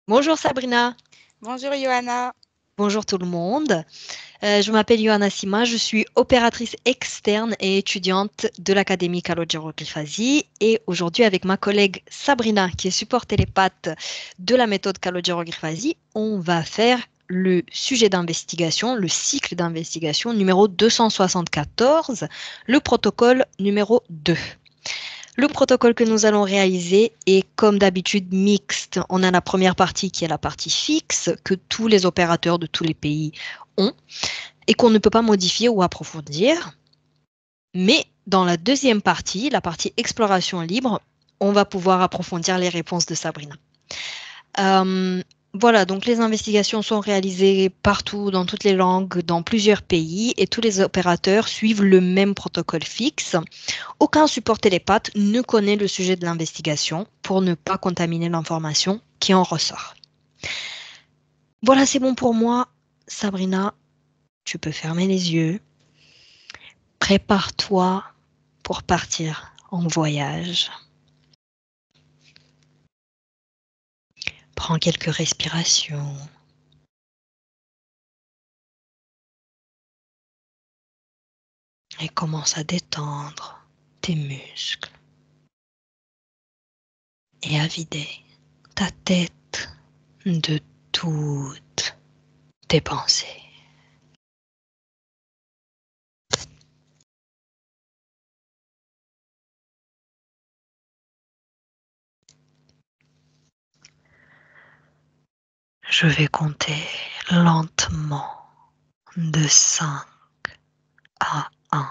Bonjour Sabrina, Bonjour Johanna. bonjour tout le monde. Je m'appelle Johanna Sima, je suis opératrice externe et étudiante de l'Académie Calogero Ghirfasi et aujourd'hui avec ma collègue Sabrina qui est support télépathe de la méthode Calogero Ghirfasi, on va faire le sujet d'investigation, le cycle d'investigation numéro 274, le protocole numéro 2. Le protocole que nous allons réaliser est comme d'habitude mixte. On a la première partie qui est la partie fixe que tous les opérateurs de tous les pays ont et qu'on ne peut pas modifier ou approfondir. Mais dans la deuxième partie, la partie exploration libre, on va pouvoir approfondir les réponses de Sabrina. Euh, voilà, donc les investigations sont réalisées partout, dans toutes les langues, dans plusieurs pays, et tous les opérateurs suivent le même protocole fixe. Aucun support télépathe ne connaît le sujet de l'investigation pour ne pas contaminer l'information qui en ressort. Voilà, c'est bon pour moi. Sabrina, tu peux fermer les yeux. Prépare-toi pour partir en voyage. Prends quelques respirations. Et commence à détendre tes muscles et à vider ta tête de toutes tes pensées. Je vais compter lentement de 5 à 1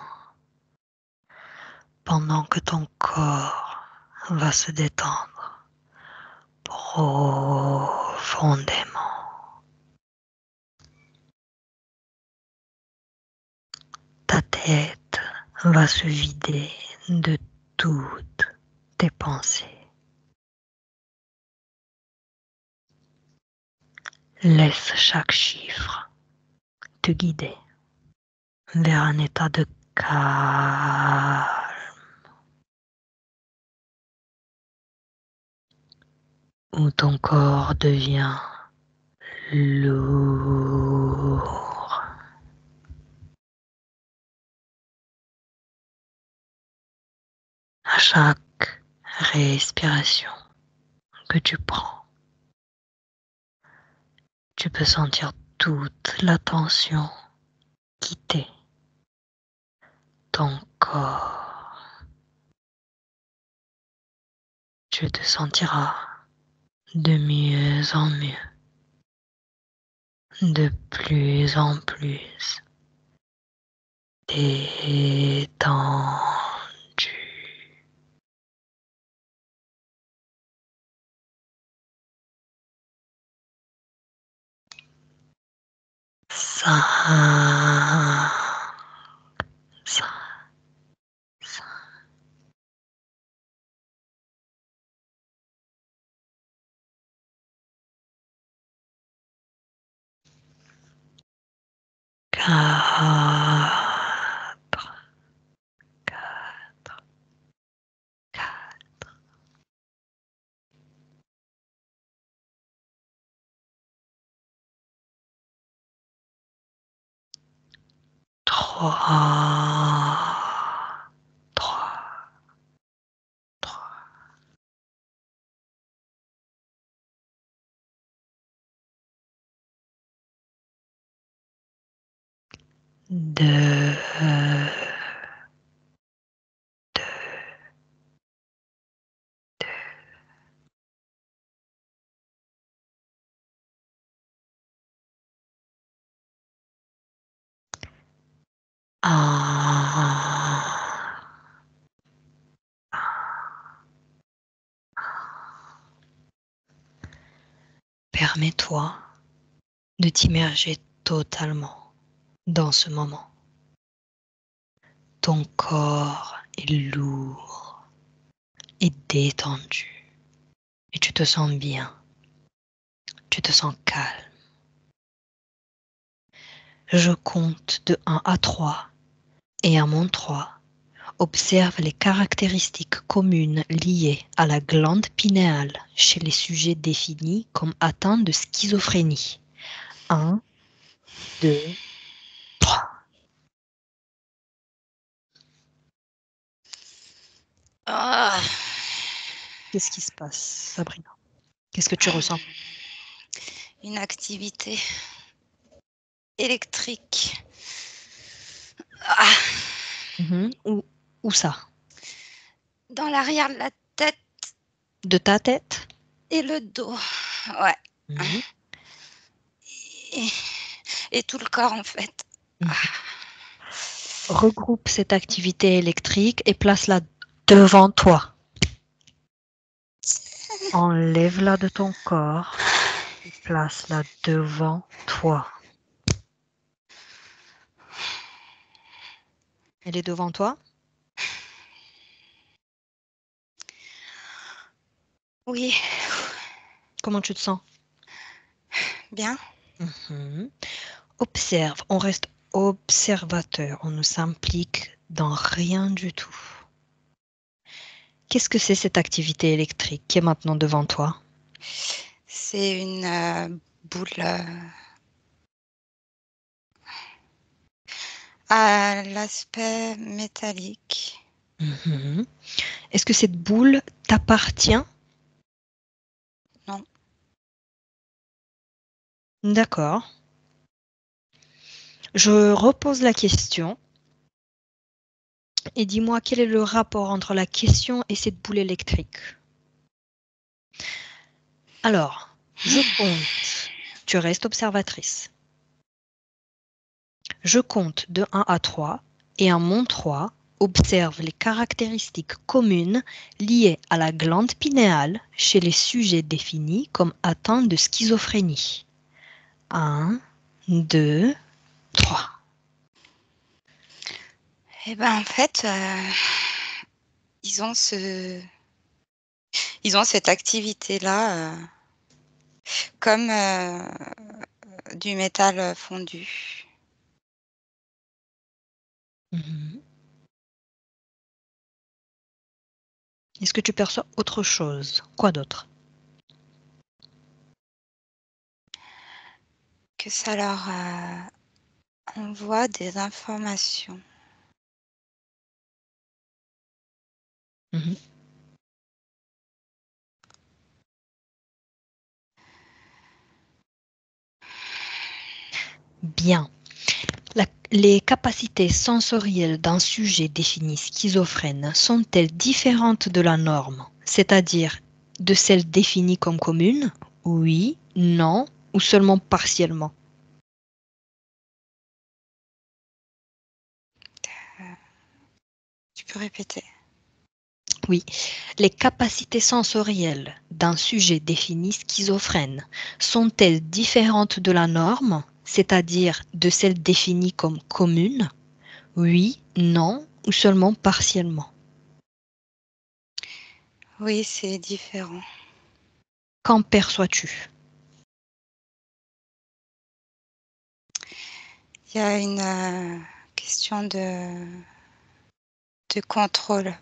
pendant que ton corps va se détendre profondément. Ta tête va se vider de toutes tes pensées. Laisse chaque chiffre te guider vers un état de calme où ton corps devient lourd. À chaque respiration que tu prends, tu peux sentir toute la tension quitter ton corps. Tu te sentiras de mieux en mieux, de plus en plus détendu. Ça, ça, ça. 4, 4, 4. 3, 3, 3. 2, 2. Permets-toi de t'immerger totalement dans ce moment. Ton corps est lourd et détendu et tu te sens bien, tu te sens calme. Je compte de 1 à 3 et à mon 3, Observe les caractéristiques communes liées à la glande pinéale chez les sujets définis comme atteints de schizophrénie. 1, 2, 3. Ah, Qu'est-ce qui se passe, Sabrina? Qu'est-ce que tu ressens? une activité électrique. Ah, Où ça? dans l'arrière de la tête De ta tête? et le dos. Ouais. Mhm. Et, et tout le corps, en fait. Mhm. Ah. Regroupe cette activité électrique et place-la devant toi. Enlève-la de ton corps et place-la devant toi. Elle est devant toi? Oui, Comment tu te sens? bien. Mhm. Observe, on reste observateur, on ne s'implique dans rien du tout. Qu'est-ce que c'est cette activité électrique qui est maintenant devant toi? C'est une boule à l'aspect métallique. Mhm. Est-ce que cette boule t'appartient? Non. D'accord. Je repose la question et dis-moi quel est le rapport entre la question et cette boule électrique. Alors, je compte. Tu restes observatrice. Je compte de 1 à 3 et à mon 3, observe les caractéristiques communes liées à la glande pinéale chez les sujets définis comme atteints de schizophrénie. 1, 2, 3. Eh ben, en fait, ils ont cette activité-là, comme du métal fondu. Mhm. Est-ce que tu perçois autre chose? Quoi d'autre? Que ça leur envoie des informations. Mhm. Bien. Les capacités sensorielles d'un sujet défini schizophrène sont-elles différentes de la norme, c'est-à-dire de celles définies comme communes? Oui, non, ou seulement partiellement? Tu peux répéter? Oui, les capacités sensorielles d'un sujet défini schizophrène sont-elles différentes de la norme, c'est-à-dire de celles définies comme communes? Oui, non, ou seulement partiellement? Oui, c'est différent. Qu'en perçois-tu? Il y a une question de contrôle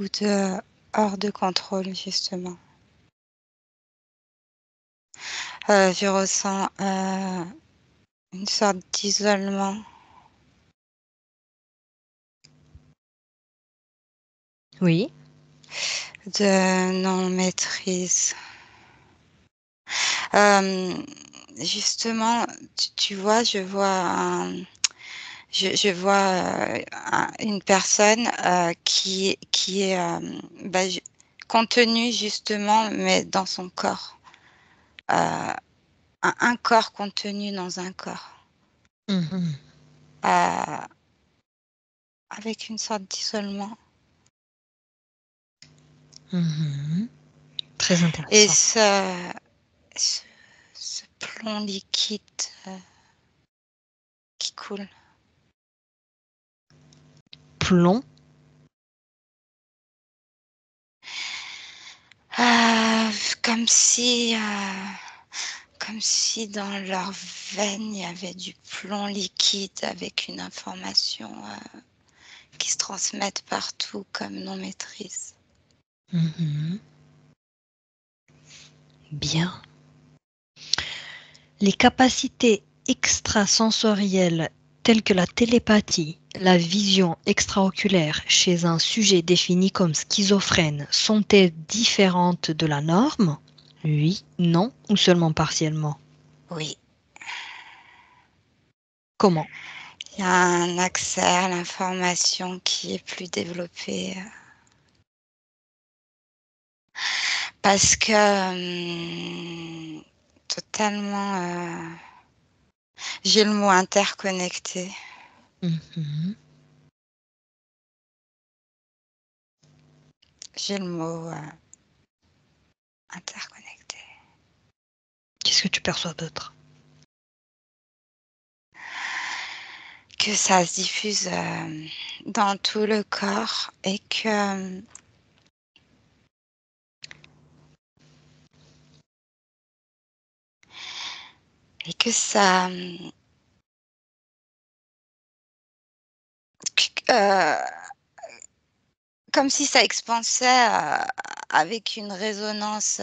ou de hors de contrôle, justement. Je ressens, une sorte d'isolement. Oui. De non-maîtrise. Justement, tu vois, je vois, une personne, qui est, bah, ju contenue justement, mais dans son corps. Un corps contenu dans un corps. Mhm. Heu, avec une sorte d'isolement. Mhm. Très Et intéressant. ce ce plomb liquide, qui coule. Plomb. Comme si, comme si dans leurs veines, il y avait du plomb liquide avec une information, qui se transmettent partout comme non-maîtrise. Bien. Les capacités extrasensorielles telles que la télépathie, la vision extraoculaire chez un sujet défini comme schizophrène sont-elles différentes de la norme? Oui, non ou seulement partiellement? Oui, Comment? il y a un accès à l'information qui est plus développé. Parce que totalement, j'ai le mot interconnecté. Mhm. J'ai le mot interconnecté. Qu'est-ce que tu perçois d'autre? Que ça se diffuse dans tout le corps et que ça, comme si ça expansait avec une résonance.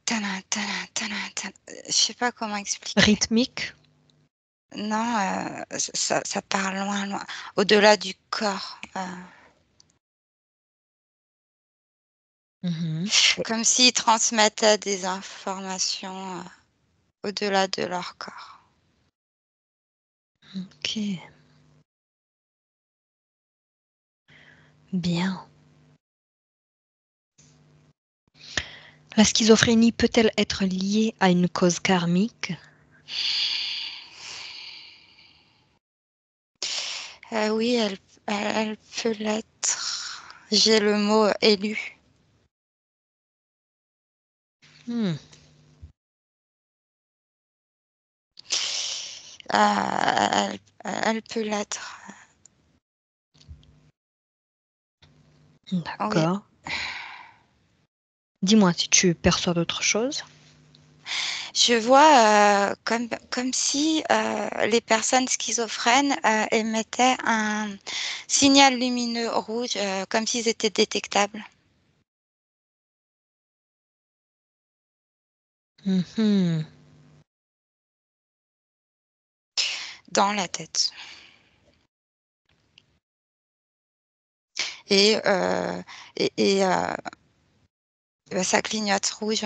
Tadam, tadam, tadam, tadam. Je sais pas comment expliquer. Rythmique? Non, ça part loin, loin, au-delà du corps. Mhm. Comme s'ils transmettaient des informations au-delà de leur corps. Ok, bien. La schizophrénie peut-elle être liée à une cause karmique? Oui, elle peut l'être. J'ai le mot élu. Hmm, Elle peut l'être. Oui. d'accord. Dis-moi si tu perçois d'autres choses. Je vois comme si les personnes schizophrènes émettaient un signal lumineux rouge, comme s'ils étaient détectables Mhm. dans la tête. Et, euh, et ça clignote rouge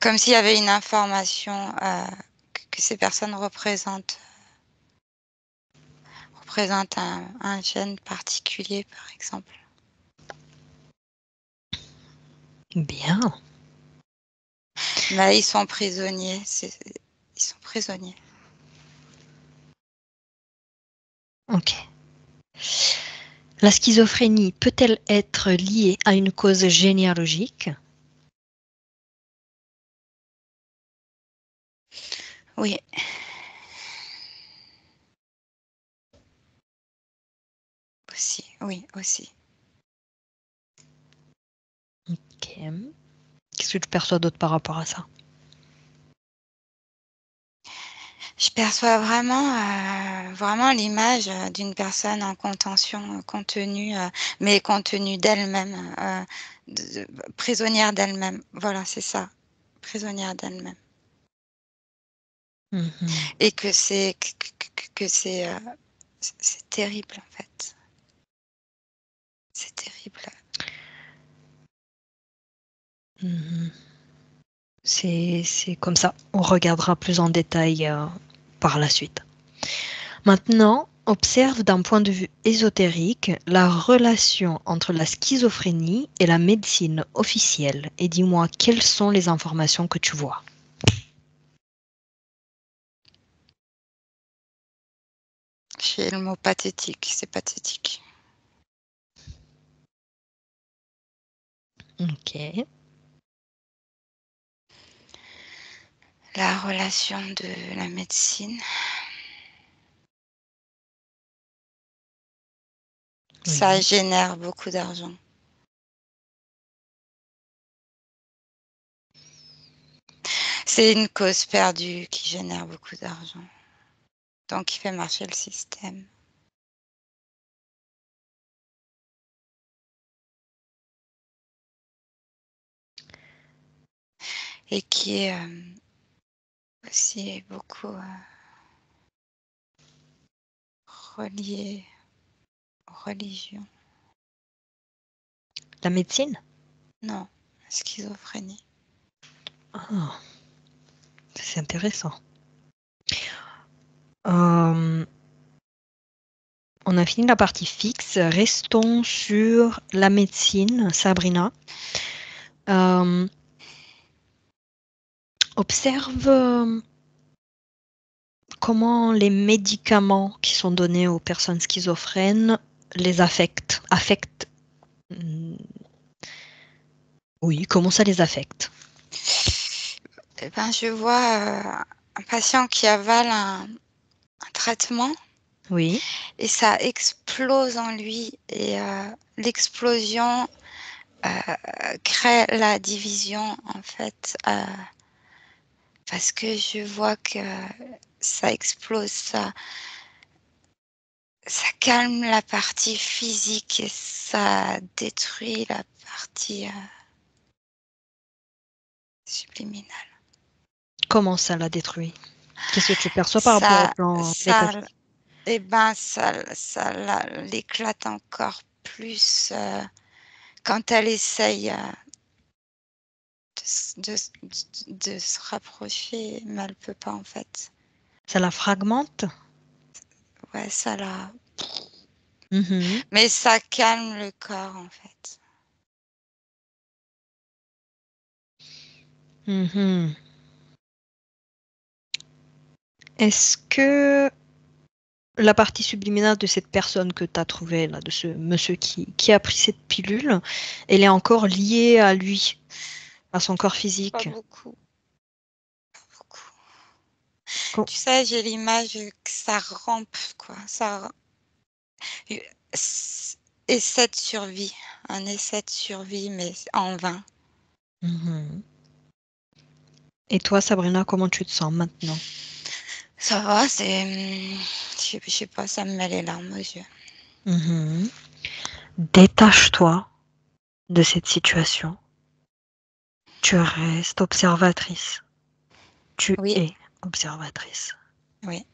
comme s'il y avait une information que ces personnes représentent un gène particulier, par exemple. Bien. Mais ils sont prisonniers. Ils sont prisonniers. Ok. La schizophrénie peut-elle être liée à une cause généalogique? Oui, aussi. Oui, aussi. Ok. Qu'est-ce que tu perçois d'autre par rapport à ça? Je perçois vraiment l'image d'une personne en contention, contenue, mais contenue d'elle-même, prisonnière d'elle-même. Voilà, c'est ça, prisonnière d'elle-même. Mhm. Et que c'est terrible, en fait. C'est terrible. Mhm. C'est comme ça. On regardera plus en détail par la suite. Maintenant, observe d'un point de vue ésotérique la relation entre la schizophrénie et la médecine officielle et dis-moi quelles sont les informations que tu vois. J'ai le mot pathétique, c'est pathétique. Ok. La relation de la médecine, ça Oui. génère beaucoup d'argent. C'est une cause perdue qui génère beaucoup d'argent. Donc, il fait marcher le système. Et qui est aussi beaucoup relié aux religions. La médecine? Non, la schizophrénie. Ah, c'est intéressant. On a fini la partie fixe. Restons sur la médecine, Sabrina. Observe comment les médicaments qui sont donnés aux personnes schizophrènes les affectent. Oui, comment ça les affecte? Eh ben, je vois un patient qui avale un traitement Oui. et ça explose en lui. Et l'explosion crée la division, en fait, parce que je vois que ça explose, ça calme la partie physique et ça détruit la partie subliminale. Comment ça la détruit? Qu'est-ce que tu perçois par rapport au Ça, plan ça, métaphysique? eh ben, ça l'éclate encore plus quand elle essaye de se rapprocher, mais elle peut pas en fait. Ça la fragmente? Ouais, ça la. Mhm. Mais ça calme le corps en fait. Mhm. Est-ce que la partie subliminale de cette personne que tu as trouvée, là, de ce monsieur qui a pris cette pilule, elle est encore liée à lui, à son corps Pas physique? beaucoup, pas beaucoup. Co- Tu sais, j'ai l'image que ça rampe, quoi. Essai de survie, un essai de survie, mais en vain. Mhm. Et toi, Sabrina, comment tu te sens maintenant? Ça va, je sais pas, ça me met les larmes aux yeux. Mhm. Détache-toi de cette situation. Tu restes observatrice. Tu Oui, es observatrice. oui.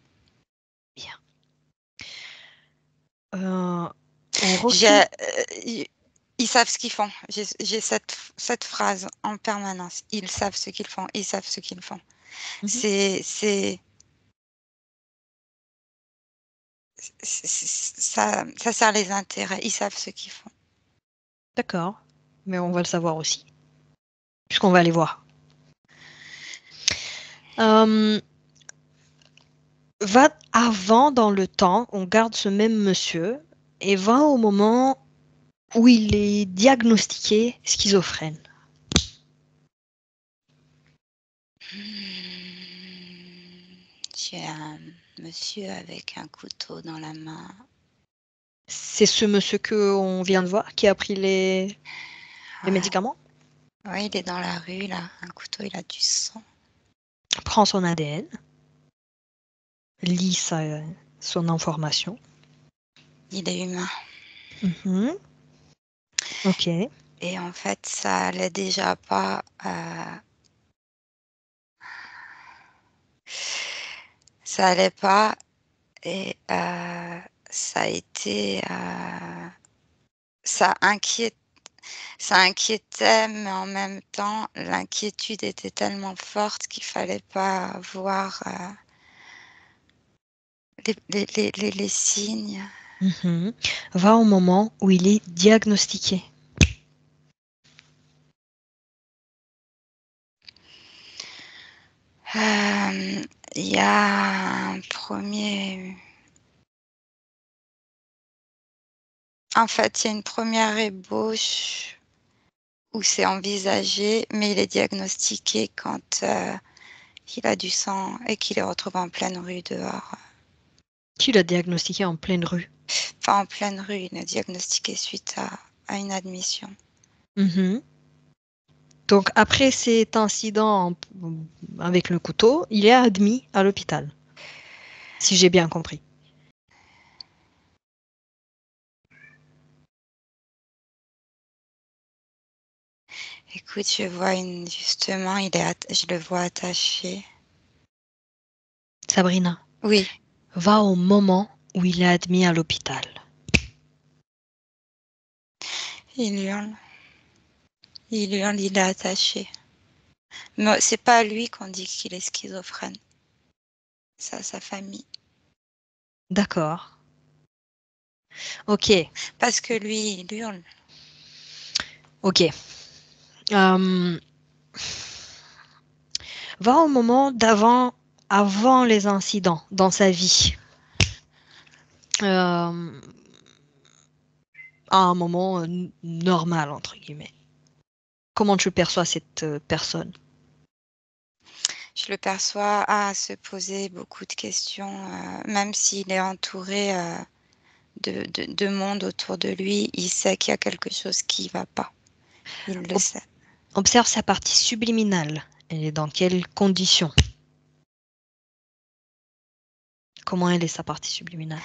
Bien. On J'ai, recule. ils savent ce qu'ils font. J'ai cette phrase en permanence. Ils savent ce qu'ils font. Ils savent ce qu'ils font. Mhm. C'est ça sert les intérêts. Ils savent ce qu'ils font. D'accord. Mais on va le savoir aussi, puisqu'on va aller voir. Euh, Va avant dans le temps, on garde ce même monsieur, et va au moment où il est diagnostiqué schizophrène. J'ai un monsieur avec un couteau dans la main. C'est ce monsieur que on vient de voir qui a pris les Ouais. médicaments, Ouais, il est dans la rue, là. Un couteau, il a du sang. prend son ADN, lit son information. Il est humain. Mhm. Ok. Et en fait, ça allait déjà pas. Ça allait pas. Et ça a été. Ça inquiète, ça inquiétait, mais en même temps, l'inquiétude était tellement forte qu'il fallait pas voir les signes. Mhm. Va au moment où il est diagnostiqué. Il y a un premier. En fait, il y a une première ébauche où c'est envisagé, mais il est diagnostiqué quand il a du sang et qu'il est retrouvé en pleine rue dehors. Qui l'a diagnostiqué en pleine rue? Enfin, en pleine rue, il est diagnostiqué suite à une admission. Mhm. Donc après cet incident avec le couteau, il est admis à l'hôpital. si j'ai bien compris. Écoute, justement, je le vois attaché. Sabrina, Oui, va au moment où il est admis à l'hôpital. il hurle. Il hurle, il est attaché. Mais c'est pas lui qu'on dit qu'il est schizophrène. C'est à sa famille. D'accord. Ok, Parce que lui, il hurle. ok. Euh, va au moment avant les incidents dans sa vie. Euh, à un moment normal, entre guillemets. Comment tu perçois cette personne? Je le perçois à se poser beaucoup de questions, même s'il est entouré de monde autour de lui, il sait qu'il y a quelque chose qui ne va pas. Il le Ob- sait. Observe sa partie subliminale. Elle est dans quelles conditions? Comment elle est sa partie subliminale?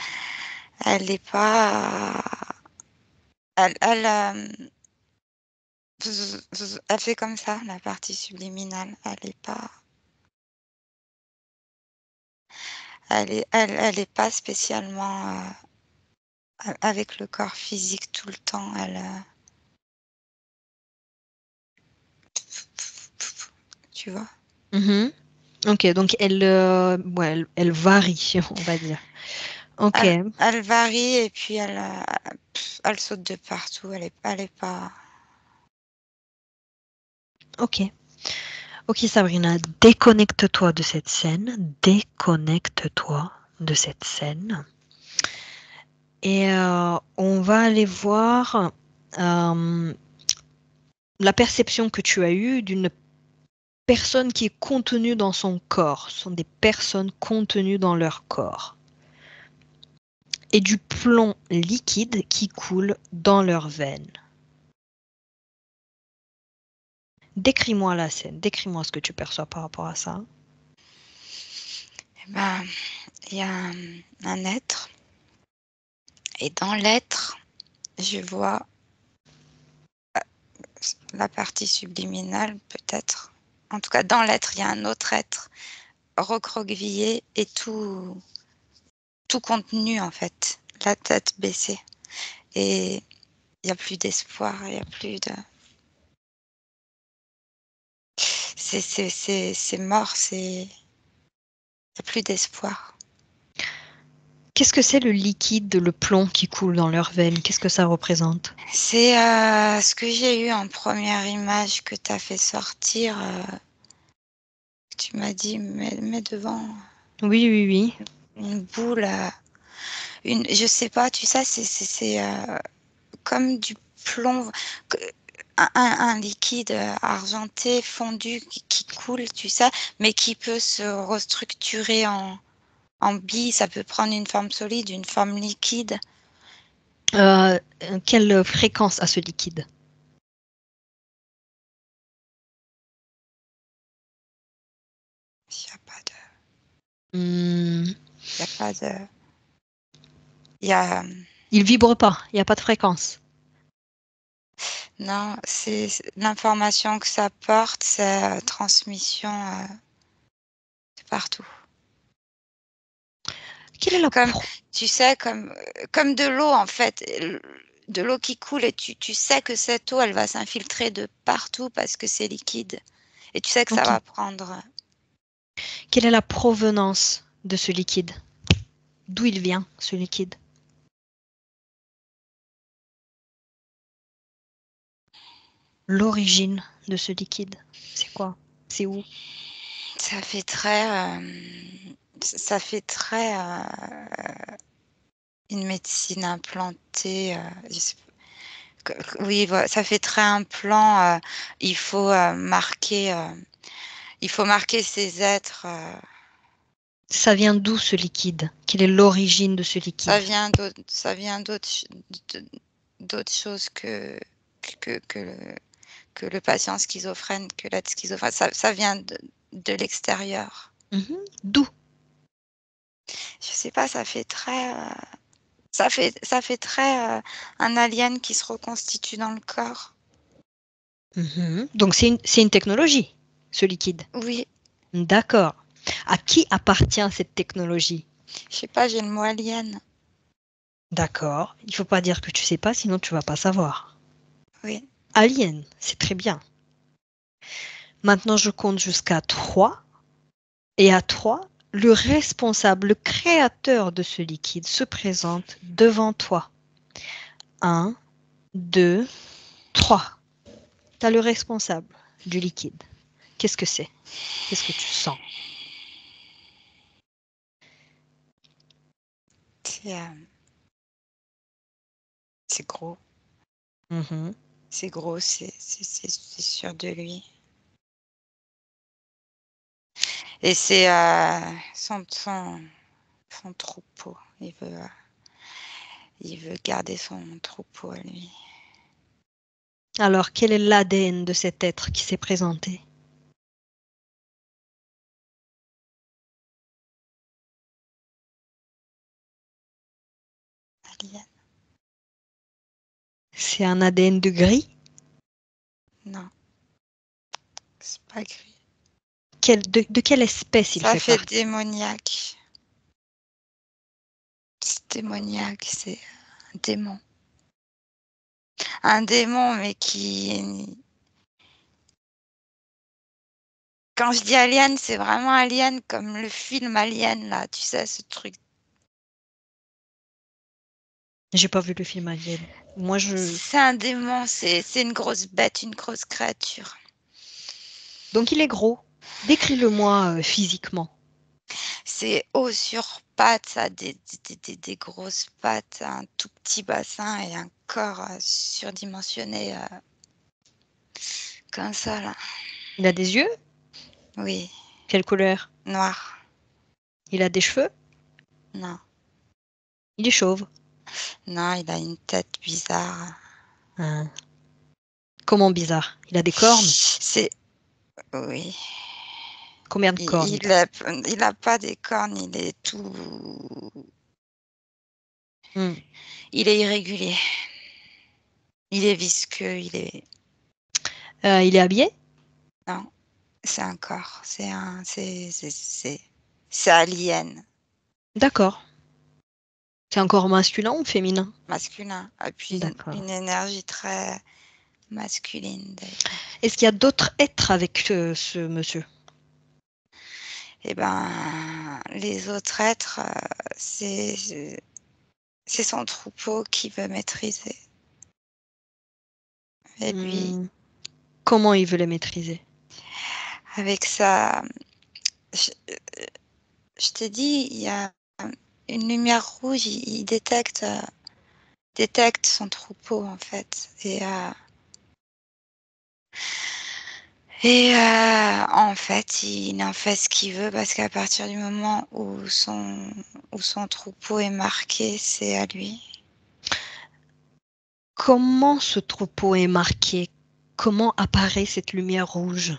Elle n'est pas. Elle fait comme ça, la partie subliminale. Elle n'est pas. Elle est pas spécialement avec le corps physique tout le temps. Tu vois? Mhm. Ok, donc ouais, elle varie, on va dire. Ok, Elle varie et puis elle saute de partout. Elle est pas. ok. Ok, Sabrina, déconnecte-toi de cette scène. Déconnecte-toi de cette scène. Et on va aller voir euh, la perception que tu as eue d'une personne qui est contenue dans son corps. Ce sont des personnes contenues dans leur corps. Et du plomb liquide qui coule dans leurs veines. Décris-moi la scène, décris-moi ce que tu perçois par rapport à ça. Eh ben, il y a un être. Et dans l'être, je vois la partie subliminale, peut-être. En tout cas, dans l'être, il y a un autre être recroquevillé et tout contenu, en fait, la tête baissée. Et il n'y a plus d'espoir, il n'y a plus de. C'est mort, il n'y a plus d'espoir. Qu'est-ce que c'est le liquide, le plomb qui coule dans leurs veines? Qu'est-ce que ça représente? C'est ce que j'ai eu en première image que tu as fait sortir. Tu m'as dit, mets devant Oui, oui, oui. une boule. Je sais pas, tu sais, c'est comme du plomb, un liquide argenté, fondu, qui coule, tu sais, mais qui peut se restructurer en billes. Ça peut prendre une forme solide, une forme liquide. Euh, quelle fréquence a ce liquide? Il n'y a pas de. Hmm, Il y a pas de. Il y a. il vibre pas, il n'y a pas de fréquence. Non, c'est l'information que ça porte, c'est transmission de partout. Quelle est la Comme, tu sais, comme de l'eau, en fait, de l'eau qui coule et tu sais que cette eau, elle va s'infiltrer de partout parce que c'est liquide. Et tu sais que ça Ok. va prendre. Quelle est la provenance de ce liquide? D'où il vient, ce liquide? L'origine de ce liquide, c'est quoi? C'est où? Ça fait très. Ça fait très une médecine implantée. Je sais oui, voilà, ça fait très implant. Il faut marquer. Il faut marquer ces êtres. Ça vient d'où ce liquide? Quelle est l'origine de ce liquide? Ça vient d'autres choses que, que, le, que le patient schizophrène, que l'être schizophrène. Ça vient de l'extérieur. Mhm. D'où? Je sais pas, ça fait très... ça fait très un alien qui se reconstitue dans le corps. Donc, c'est une technologie, ce liquide. Oui, D'accord. À qui appartient cette technologie? je sais pas, j'ai le mot alien. D'accord. Il faut pas dire que tu sais pas, sinon tu vas pas savoir. Oui, Alien, c'est très bien. Maintenant, je compte jusqu'à 3. Et à 3, le responsable, le créateur de ce liquide se présente devant toi. 1, 2, 3. Tu as le responsable du liquide. Qu'est-ce que c'est? Qu'est-ce que tu sens? c'est c'est gros. Mhm. C'est gros, c'est sûr de lui. Et c'est son troupeau. Il veut garder son troupeau à lui. Alors, quel est l'ADN de cet être qui s'est présenté? Alien. C'est un ADN de gris? Non, c'est pas gris. De quelle espèce il Ça fait fait partie? démoniaque. C'est démoniaque, c'est un démon. Un démon, mais qui... Quand je dis alien, c'est vraiment alien comme le film Alien, là. Tu sais, ce truc. J'ai pas vu le film Alien. Moi, C'est un démon, c'est une grosse bête, une grosse créature. Donc, il est gros. Décris-le-moi physiquement. C'est haut sur pattes, ça a des grosses pattes, un tout petit bassin et un corps surdimensionné comme ça, là. Il a des yeux? Oui, Quelle couleur? noir. Il a des cheveux? Non, Il est chauve. non, il a une tête bizarre. Hein. Comment bizarre? Il a des cornes? C'est... Oui. Combien de cornes il a? Il a pas des cornes, il est tout... Hmm. Il est irrégulier. Il est visqueux, Il est habillé? Non, c'est un corps. C'est alien, D'accord. C'est un corps masculin ou féminin? masculin. Et puis D'accord. une énergie très masculine, d'ailleurs. Est-ce qu'il y a d'autres êtres avec ce monsieur? Eh ben, les autres êtres, c'est son troupeau qui veut maîtriser. Et lui, Hmm. Comment il veut les maîtriser? avec sa... Je, je t'ai dit, il y a une lumière rouge, il détecte son troupeau, en fait. En fait, il en fait ce qu'il veut parce qu'à partir du moment où son troupeau est marqué, c'est à lui. Comment ce troupeau est marqué? Comment apparaît cette lumière rouge?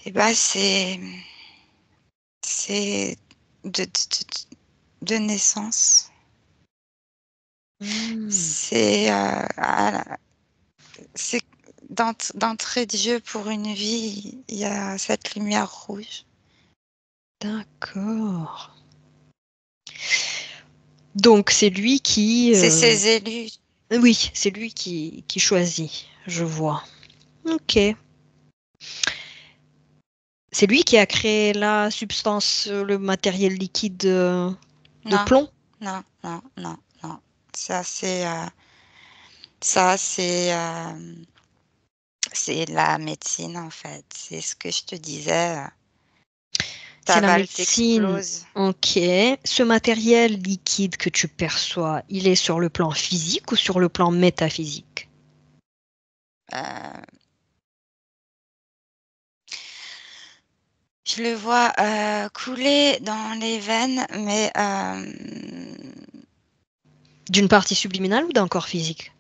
Et ben, c'est de naissance. Hmm. C'est d'entrée de jeu pour une vie, il y a cette lumière rouge. D'accord. Donc c'est lui qui... C'est ses élus. Oui, c'est lui qui choisit. Je vois. Ok. C'est lui qui a créé la substance, le matériel liquide de Non, plomb? non, non, non, non. Ça, c'est ça, c'est la médecine, en fait. C'est ce que je te disais. C'est Ta la valve médecine. t'explose. Ok. Ce matériel liquide que tu perçois, il est sur le plan physique ou sur le plan métaphysique? Euh, je le vois couler dans les veines, mais D'une partie subliminale ou d'un corps physique?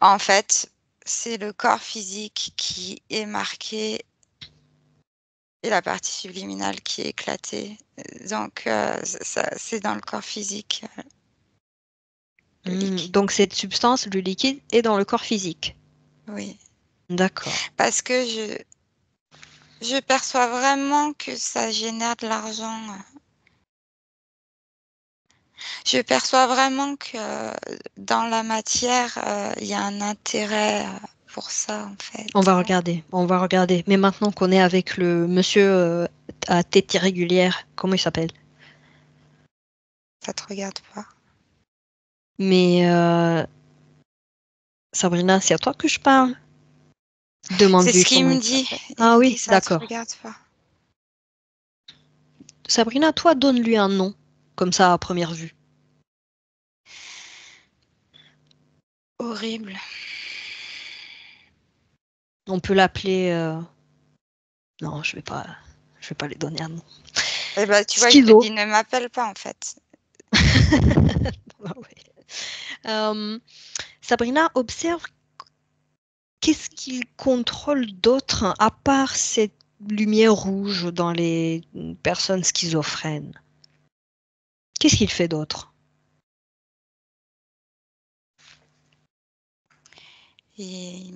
en fait, c'est le corps physique qui est marqué et la partie subliminale qui est éclatée. Donc, c'est dans le corps physique, le liquide. Donc cette substance, le liquide, est dans le corps physique. Oui. D'accord. Parce que je perçois vraiment que ça génère de l'argent. Je perçois vraiment que dans la matière, il y a un intérêt pour ça, en fait. On va regarder. Mais maintenant qu'on est avec le monsieur à tête irrégulière, comment il s'appelle? Ça te regarde pas. Mais Sabrina, c'est à toi que je parle. C'est Demande-lui ce qu'il comment me il dit. s'appelle. Il Ah me dit oui, ça te d'accord. regarde pas. Sabrina, toi, donne-lui un nom, comme ça à première vue. Horrible. On peut l'appeler. Non, je vais pas lui donner un nom. Eh ben, tu vois, il te Schizo. dit ne m'appelle pas, en fait. Ah ouais. Sabrina, observe qu'est-ce qu'il contrôle d'autre à part cette lumière rouge dans les personnes schizophrènes. Qu'est-ce qu'il fait d'autre? Et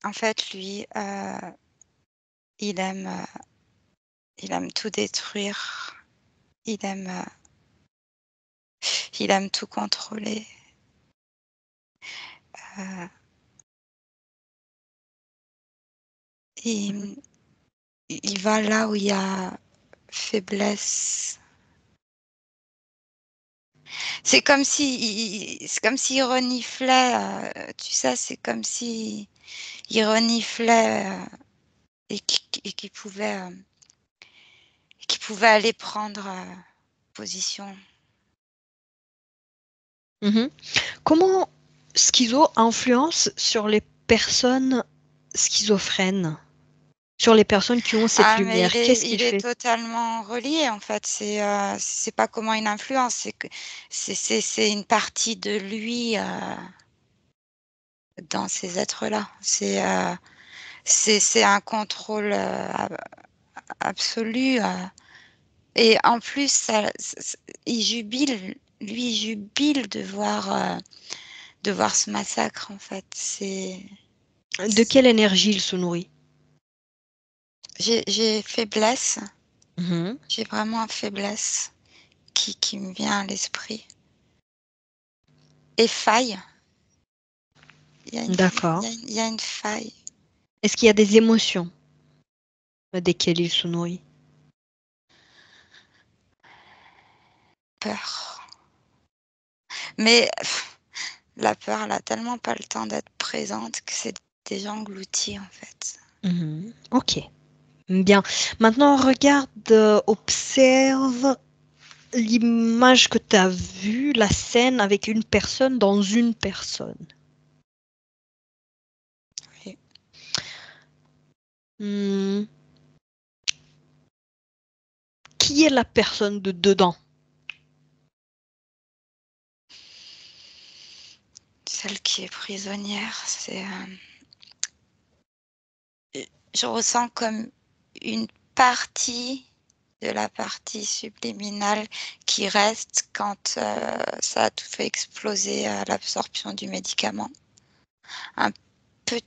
en fait, lui, il aime tout détruire. Il aime, il aime tout contrôler. Heu, et il va là où il y a faiblesse. C'est comme s'il reniflait, tu sais, c'est comme s'il reniflait, et qu'il pouvait aller prendre, position. Mhm. Comment schizo influence sur les personnes schizophrènes, sur les personnes qui ont cette Ah, mais lumière? Qu'est-ce qu'il il est fait? totalement relié, en fait. C'est pas comment il influence, c'est que c'est une partie de lui, dans ces êtres-là. C'est un contrôle, absolu, et en plus, ça ç il jubile, lui, il jubile de voir ce massacre, en fait. De quelle énergie il se nourrit? J'ai faiblesse, Mhm. j'ai vraiment faiblesse qui me vient à l'esprit, et faille. D'accord. Il y a une faille. Est-ce qu'il y a des émotions desquelles il se nourrit? Peur. Mais la peur, elle a tellement pas le temps d'être présente que c'est déjà englouti, en fait. Mhm. Ok, bien. Maintenant, regarde, observe l'image que tu as vue, la scène avec une personne dans une personne. Oui. Hmm, Qui est la personne de dedans? Celle qui est prisonnière, je ressens comme une partie de la partie subliminale qui reste quand, ça a tout fait exploser à l'absorption du médicament. Un pe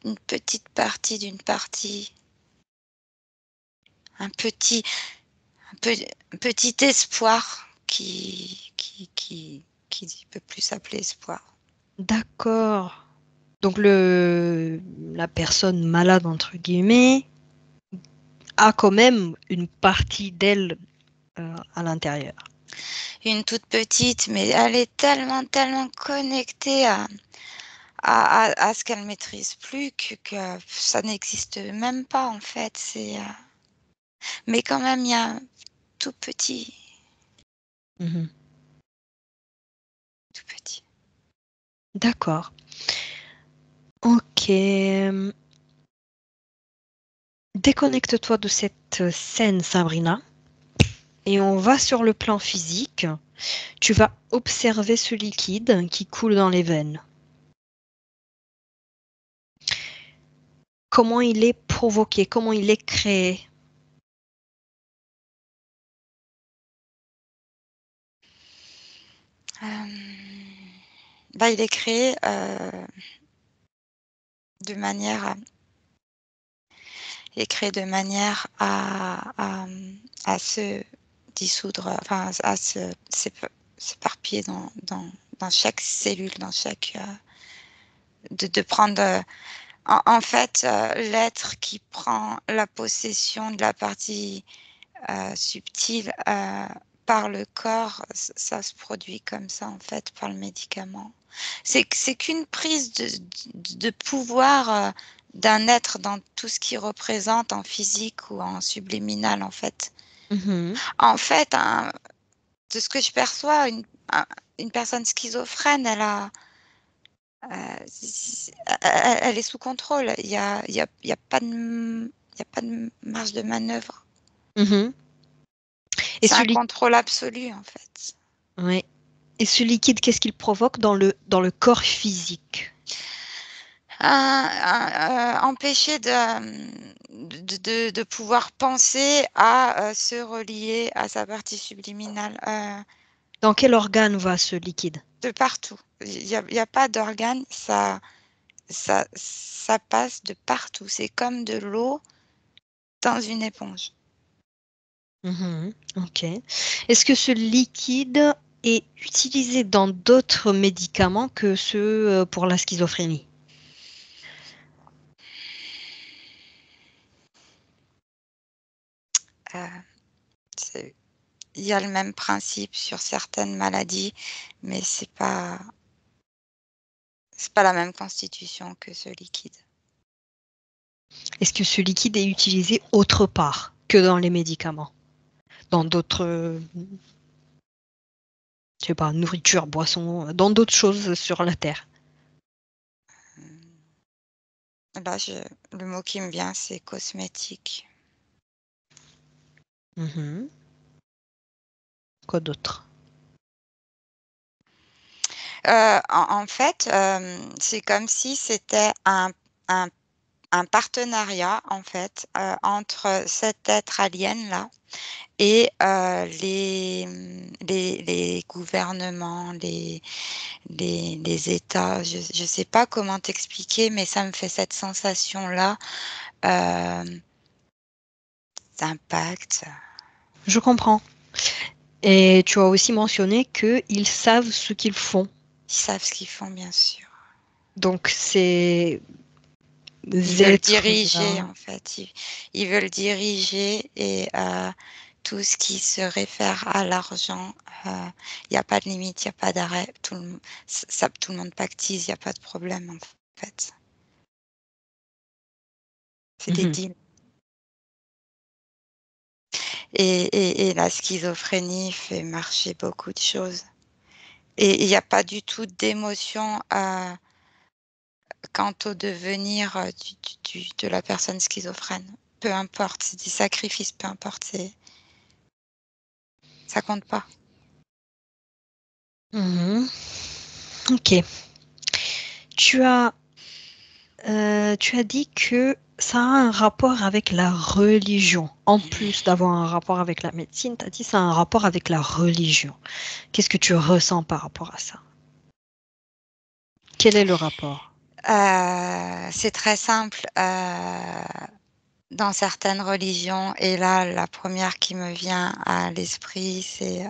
une petite partie d'une partie, un petit un pe un petit espoir qui peut plus s'appeler espoir. D'accord. Donc la personne malade, entre guillemets, a quand même une partie d'elle à l'intérieur. Une toute petite, mais elle est tellement, tellement connectée à ce qu'elle maîtrise plus que ça n'existe même pas, en fait. Mais quand même, il y a un tout petit, Mhm. tout petit. D'accord. Ok. Déconnecte-toi de cette scène, Sabrina. Et on va sur le plan physique. Tu vas observer ce liquide qui coule dans les veines. Comment il est provoqué, comment il est créé. Il est créé de manière à se dissoudre, enfin à s'éparpiller dans chaque cellule, dans chaque de prendre en fait l'être qui prend la possession de la partie subtile par le corps, ça se produit comme ça en fait par le médicament. C'est qu'une prise de pouvoir d'un être dans tout ce qu'il représente en physique ou en subliminal en fait. En fait, de ce que je perçois, une personne schizophrène, elle est sous contrôle. Il y a pas de marge de manœuvre. Et C'est un contrôle absolu en fait. Ouais. Et ce liquide, qu'est-ce qu'il provoque dans le corps physique? Empêcher de pouvoir penser à se relier à sa partie subliminale Dans quel organe va ce liquide? de partout. Il y a pas d'organe, ça passe de partout. C'est comme de l'eau dans une éponge. Ok. Est-ce que ce liquide est utilisé dans d'autres médicaments que ceux pour la schizophrénie? Il y a le même principe sur certaines maladies, mais c'est pas la même constitution que ce liquide. Est-ce que ce liquide est utilisé autre part que dans les médicaments? Dans d'autres, je sais pas, nourriture, boisson, dans d'autres choses sur la Terre? Là, le mot qui me vient, c'est cosmétique. Quoi d'autre? En fait, c'est comme si c'était un partenariat, en fait, entre cet être alien-là et les gouvernements, les États. Je sais pas comment t'expliquer, mais ça me fait cette sensation-là, d'impact. Je comprends. Et tu as aussi mentionné qu'ils savent ce qu'ils font. Ils savent ce qu'ils font, bien sûr. Donc, ces Ils veulent diriger, êtres-là. en fait. Ils veulent diriger et tout ce qui se réfère à l'argent, il y a pas de limite, il y a pas d'arrêt. Tout le monde pactise, il y a pas de problème, en fait. C'est des deals. Et la schizophrénie fait marcher beaucoup de choses. Et il y a pas du tout d'émotion, quant au devenir, de la personne schizophrène. Peu importe, c'est des sacrifices, peu importe, ça compte pas. Ok. Tu as, tu as dit que ça a un rapport avec la religion. En plus d'avoir un rapport avec la médecine, tu as dit que ça a un rapport avec la religion. Qu'est-ce que tu ressens par rapport à ça? Quel est le rapport? C'est très simple, dans certaines religions et là, la première qui me vient à l'esprit, c'est,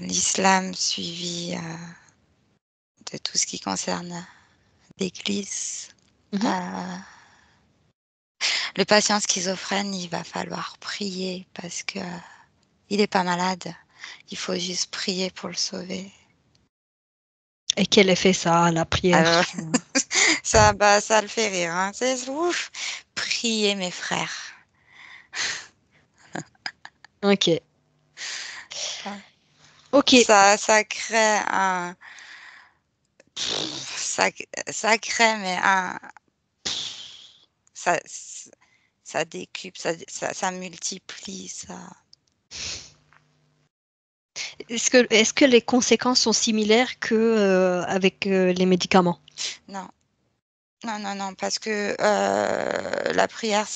l'islam suivi, de tout ce qui concerne l'Église. Heu, le patient schizophrène, il va falloir prier parce que il est pas malade. Il faut juste prier pour le sauver. Et quel effet ça a, la prière Alors sur... ça le fait rire, hein. C'est ouf! Priez mes frères. Ok. Ah. Ok. Ça crée un ça ça crée mais un ça ça décuple, ça multiplie, ça Est-ce que les conséquences sont similaires que avec les médicaments? Non, non, non, non, parce que la prière,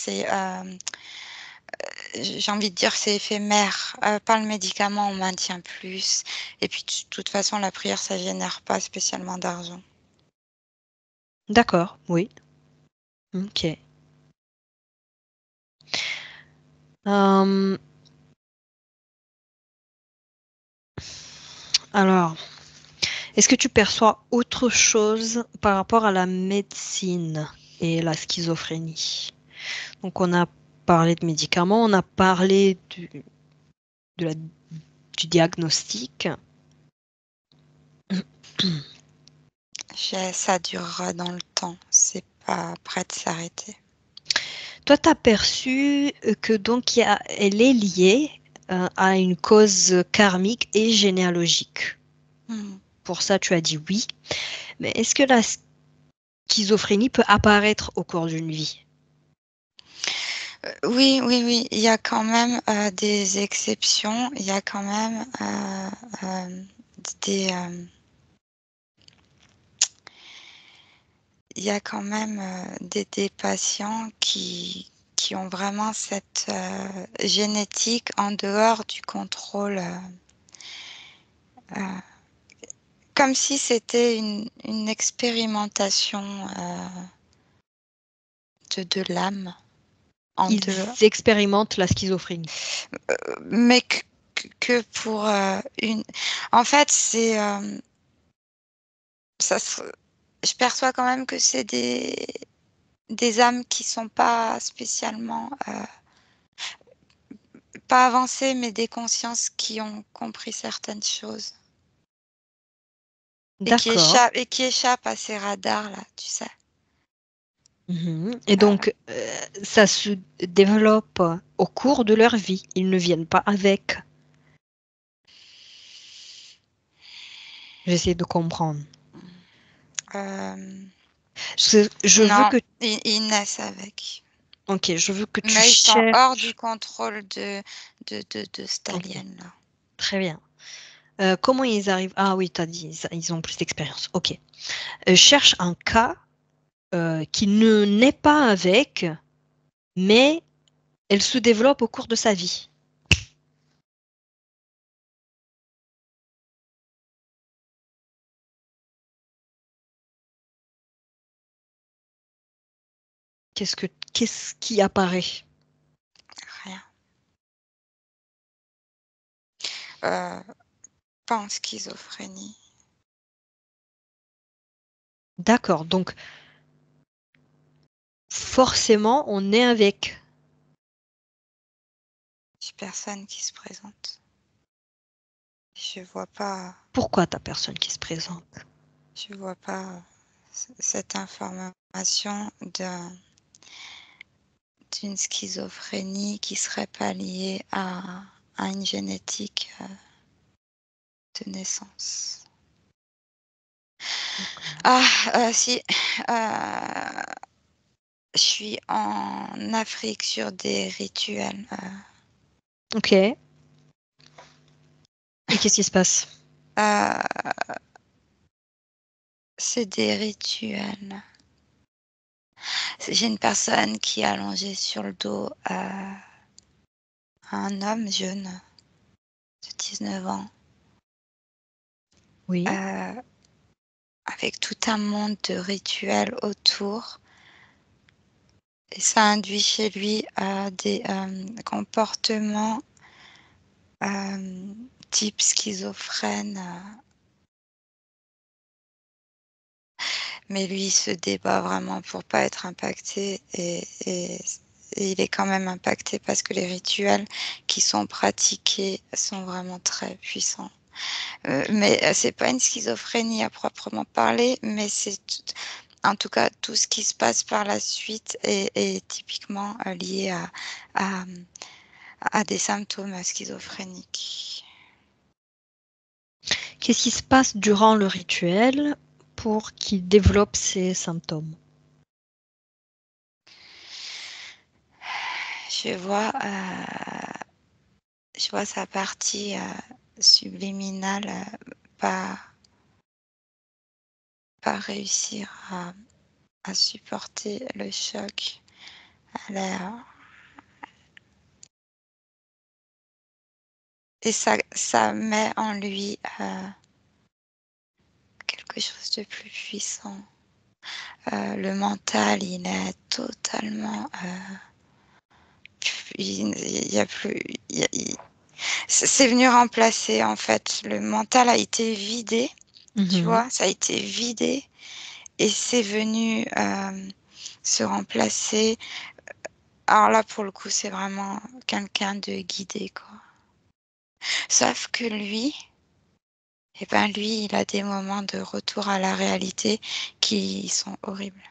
j'ai envie de dire, c'est éphémère. Par le médicament, on maintient plus. Et puis, de toute façon, la prière, ça génère pas spécialement d'argent. D'accord, oui. Ok. Euh, alors, est-ce que tu perçois autre chose par rapport à la médecine et la schizophrénie? Donc, on a parlé de médicaments, on a parlé de la- du diagnostic. Ça durera dans le temps. C'est pas prêt de s'arrêter. Toi, tu as perçu que donc elle est liée à une cause karmique et généalogique. Hmm. Pour ça, tu as dit oui. Mais est-ce que la schizophrénie peut apparaître au cours d'une vie? Oui, oui, oui. Il y a quand même des exceptions. Il y a quand même des, il y a quand même des patients qui ont vraiment cette génétique en dehors du contrôle, euh, comme si c'était une expérimentation de l'âme en Ils dehors, expérimentent la schizophrénie. mais que pour une. En fait, ça se- je perçois quand même que c'est des âmes qui sont pas spécialement pas avancées, mais des consciences qui ont compris certaines choses D'accord. et qui échappent à ces radars là, tu sais. Mhm. Et Euh, donc, ça se développe au cours de leur vie. Ils ne viennent pas avec. J'essaie de comprendre. euh, Je veux non, que, ils naissent avec. ok, je veux que tu Mais ils sont hors du cherches. contrôle de Ok, Stallion, là. très bien. Comment ils arrivent? Ah oui, tu as dit, ils ont plus d'expérience. Ok. Cherche un cas qui ne naît pas avec, mais elle se développe au cours de sa vie. Qu'est-ce qui apparaît? Rien. Euh, Pas en schizophrénie. D'accord, donc forcément, on est avec. J'ai personne qui se présente. Je vois pas, Pourquoi ta personne qui se présente? je vois pas cette information d'une schizophrénie qui serait pas liée à une génétique de naissance. D'accord. Ah, si. euh, je suis en Afrique sur des rituels. Ok. Et qu'est-ce qui se passe? Euh, c'est des rituels. J'ai une personne qui est allongée sur le dos un homme jeune de 19 ans, Oui. euh, avec tout un monde de rituels autour. Et ça induit chez lui des comportements type schizophrène. Mais lui, il se débat vraiment pour pas être impacté et il est quand même impacté parce que les rituels qui sont pratiqués sont vraiment très puissants. Mais c'est pas une schizophrénie à proprement parler, mais en tout cas tout ce qui se passe par la suite est typiquement lié à, à des symptômes schizophréniques. Qu'est-ce qui se passe durant le rituel pour qu'il développe ces symptômes? Je vois, je vois sa partie subliminal, pas réussir à supporter le choc. Et ça met en lui quelque chose de plus puissant. Le mental, il est totalement... il y a plus... c'est venu remplacer, en fait. Le mental a été vidé, tu vois, ça a été vidé. Et c'est venu se remplacer. Alors là, pour le coup, c'est vraiment quelqu'un de guidé, quoi. Sauf que lui, lui, il a des moments de retour à la réalité qui sont horribles.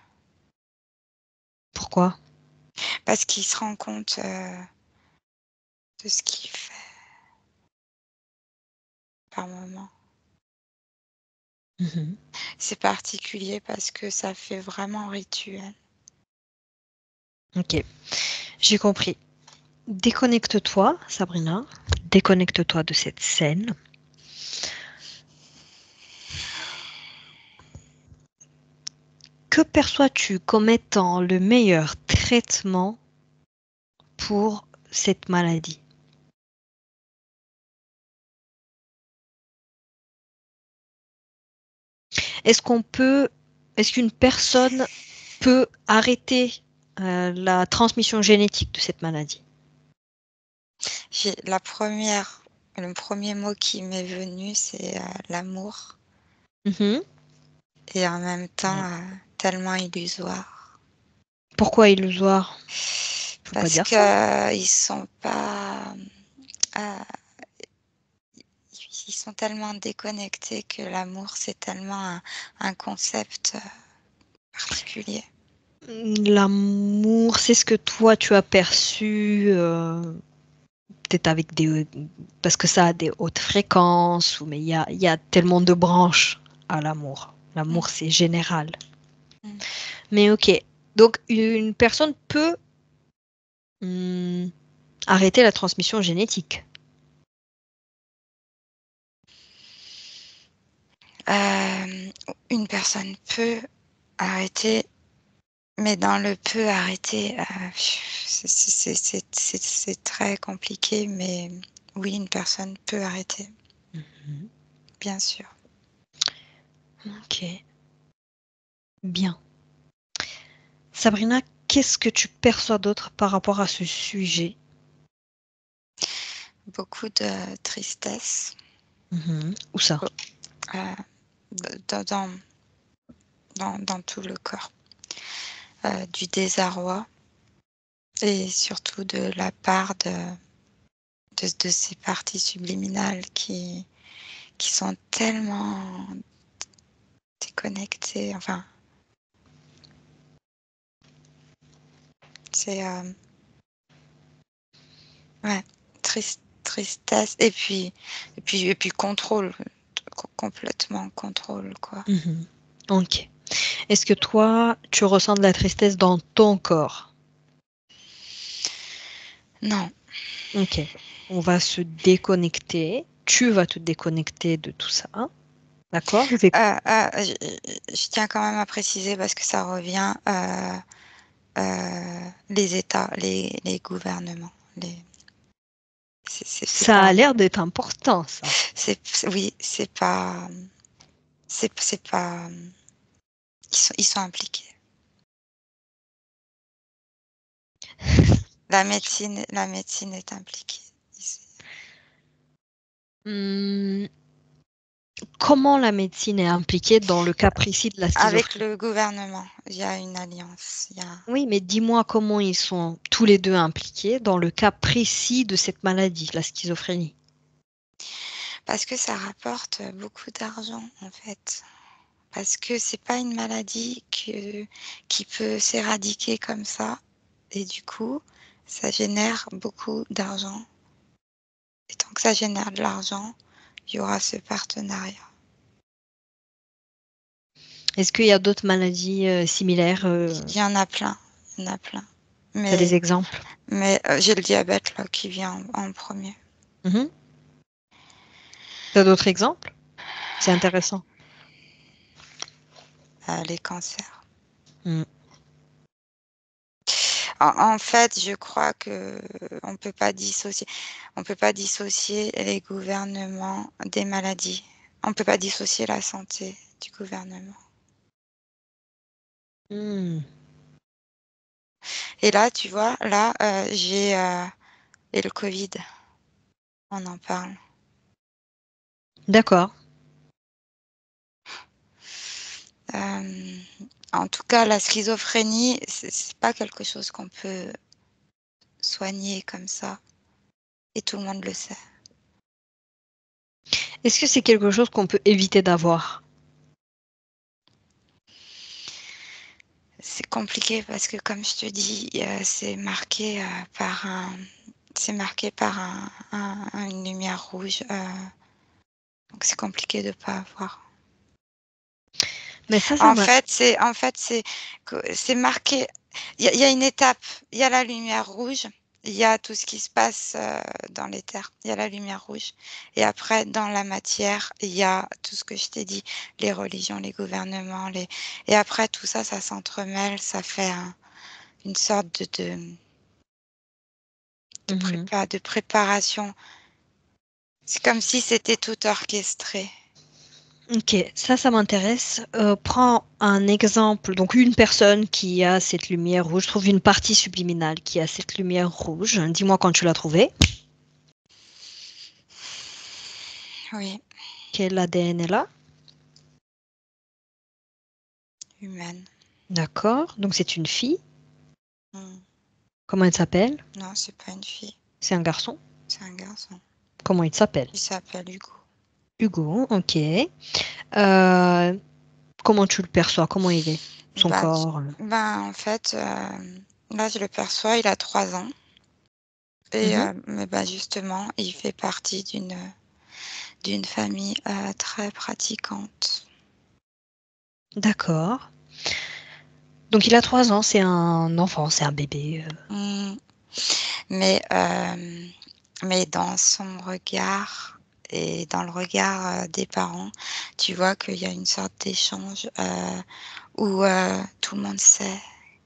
Pourquoi? Parce qu'il se rend compte de ce qu'il fait par moment. C'est particulier parce que ça fait vraiment rituel. Ok, j'ai compris. Déconnecte-toi, Sabrina. Déconnecte-toi de cette scène. Que perçois-tu comme étant le meilleur traitement pour cette maladie? Est-ce qu'une personne peut arrêter la transmission génétique de cette maladie? Le premier mot qui m'est venu, c'est l'amour. Et en même temps, tellement illusoire. Pourquoi illusoire? Faut pas Parce dire ça. qu'ils sont pas... ils sont tellement déconnectés que l'amour, c'est tellement un concept particulier. L'amour, c'est ce que toi tu as perçu peut-être avec parce que ça a des hautes fréquences, mais il y a tellement de branches à l'amour. L'amour, c'est général. Mais ok, donc une personne peut arrêter la transmission génétique. Une personne peut arrêter, mais dans le peut arrêter, c'est très compliqué, mais oui, une personne peut arrêter. Bien sûr. Ok, bien. Sabrina, qu'est-ce que tu perçois d'autre par rapport à ce sujet? Beaucoup de tristesse. Où ça? Dans tout le corps. Du désarroi et surtout de la part de ces parties subliminales qui sont tellement déconnectées. Enfin, c'est ouais, tristesse et puis contrôle, complètement contrôle, quoi. Ok. Est-ce que toi, tu ressens de la tristesse dans ton corps? Non. Ok. On va se déconnecter. Tu vas te déconnecter de tout ça. D'accord? Je tiens quand même à préciser parce que ça revient les États, les gouvernements. Ça a l'air d'être important, ça. Oui, c'est pas. Ils sont impliqués. La médecine est impliquée ici. Comment la médecine est impliquée dans le cas précis de la Avec schizophrénie? le gouvernement, il y a une alliance. Oui, mais dis-moi comment ils sont tous les deux impliqués dans le cas précis de cette maladie, la schizophrénie. Parce que ça rapporte beaucoup d'argent, en fait. Parce que c'est pas une maladie qui peut s'éradiquer comme ça. Et du coup, ça génère beaucoup d'argent. Et tant que ça génère de l'argent, il y aura ce partenariat. Est-ce qu'il y a d'autres maladies similaires? Il y en a plein, il y en a plein. Tu as des exemples? Mais j'ai le diabète là qui vient en premier. Tu as d'autres exemples? C'est intéressant. Les cancers. Mm. En fait, je crois que on peut pas dissocier les gouvernements des maladies. On peut pas dissocier la santé du gouvernement. Mm. Et là, tu vois, là, j'ai et le Covid, on en parle. D'accord. En tout cas, la schizophrénie, c'est pas quelque chose qu'on peut soigner comme ça, et tout le monde le sait. Est-ce que c'est quelque chose qu'on peut éviter d'avoir? C'est compliqué parce que, comme je te dis, c'est marqué par une lumière rouge. Donc c'est compliqué de pas avoir. Mais ça En m'a... fait, c'est marqué. Il y a une étape. Il y a la lumière rouge. Il y a tout ce qui se passe dans l'éther. Il y a la lumière rouge. Et après, dans la matière, il y a tout ce que je t'ai dit, les religions, les gouvernements, et après tout ça, ça s'entremêle, ça fait une sorte Mhm. de préparation. C'est comme si c'était tout orchestré. Ok, ça m'intéresse. Prends un exemple, donc une personne qui a cette lumière rouge, trouve une partie subliminale qui a cette lumière rouge. Dis-moi quand tu l'as trouvée. Oui, Quel ADN est là? humaine. D'accord, donc c'est une fille. Hmm. Comment elle s'appelle? Non, c'est pas une fille, C'est un garçon. c'est un garçon. Comment il s'appelle? Il s'appelle Hugo. Hugo, ok. Euh, comment tu le perçois? Comment il est? Son Ben, corps? en fait, là, je le perçois, il a 3 ans. Et Mhm. mais bah, justement, il fait partie d'une famille très pratiquante. D'accord. Donc il a 3 ans, c'est un enfant, c'est un bébé. Hmm. Mais, mais dans son regard et dans le regard des parents, tu vois qu'il y a une sorte d'échange où tout le monde sait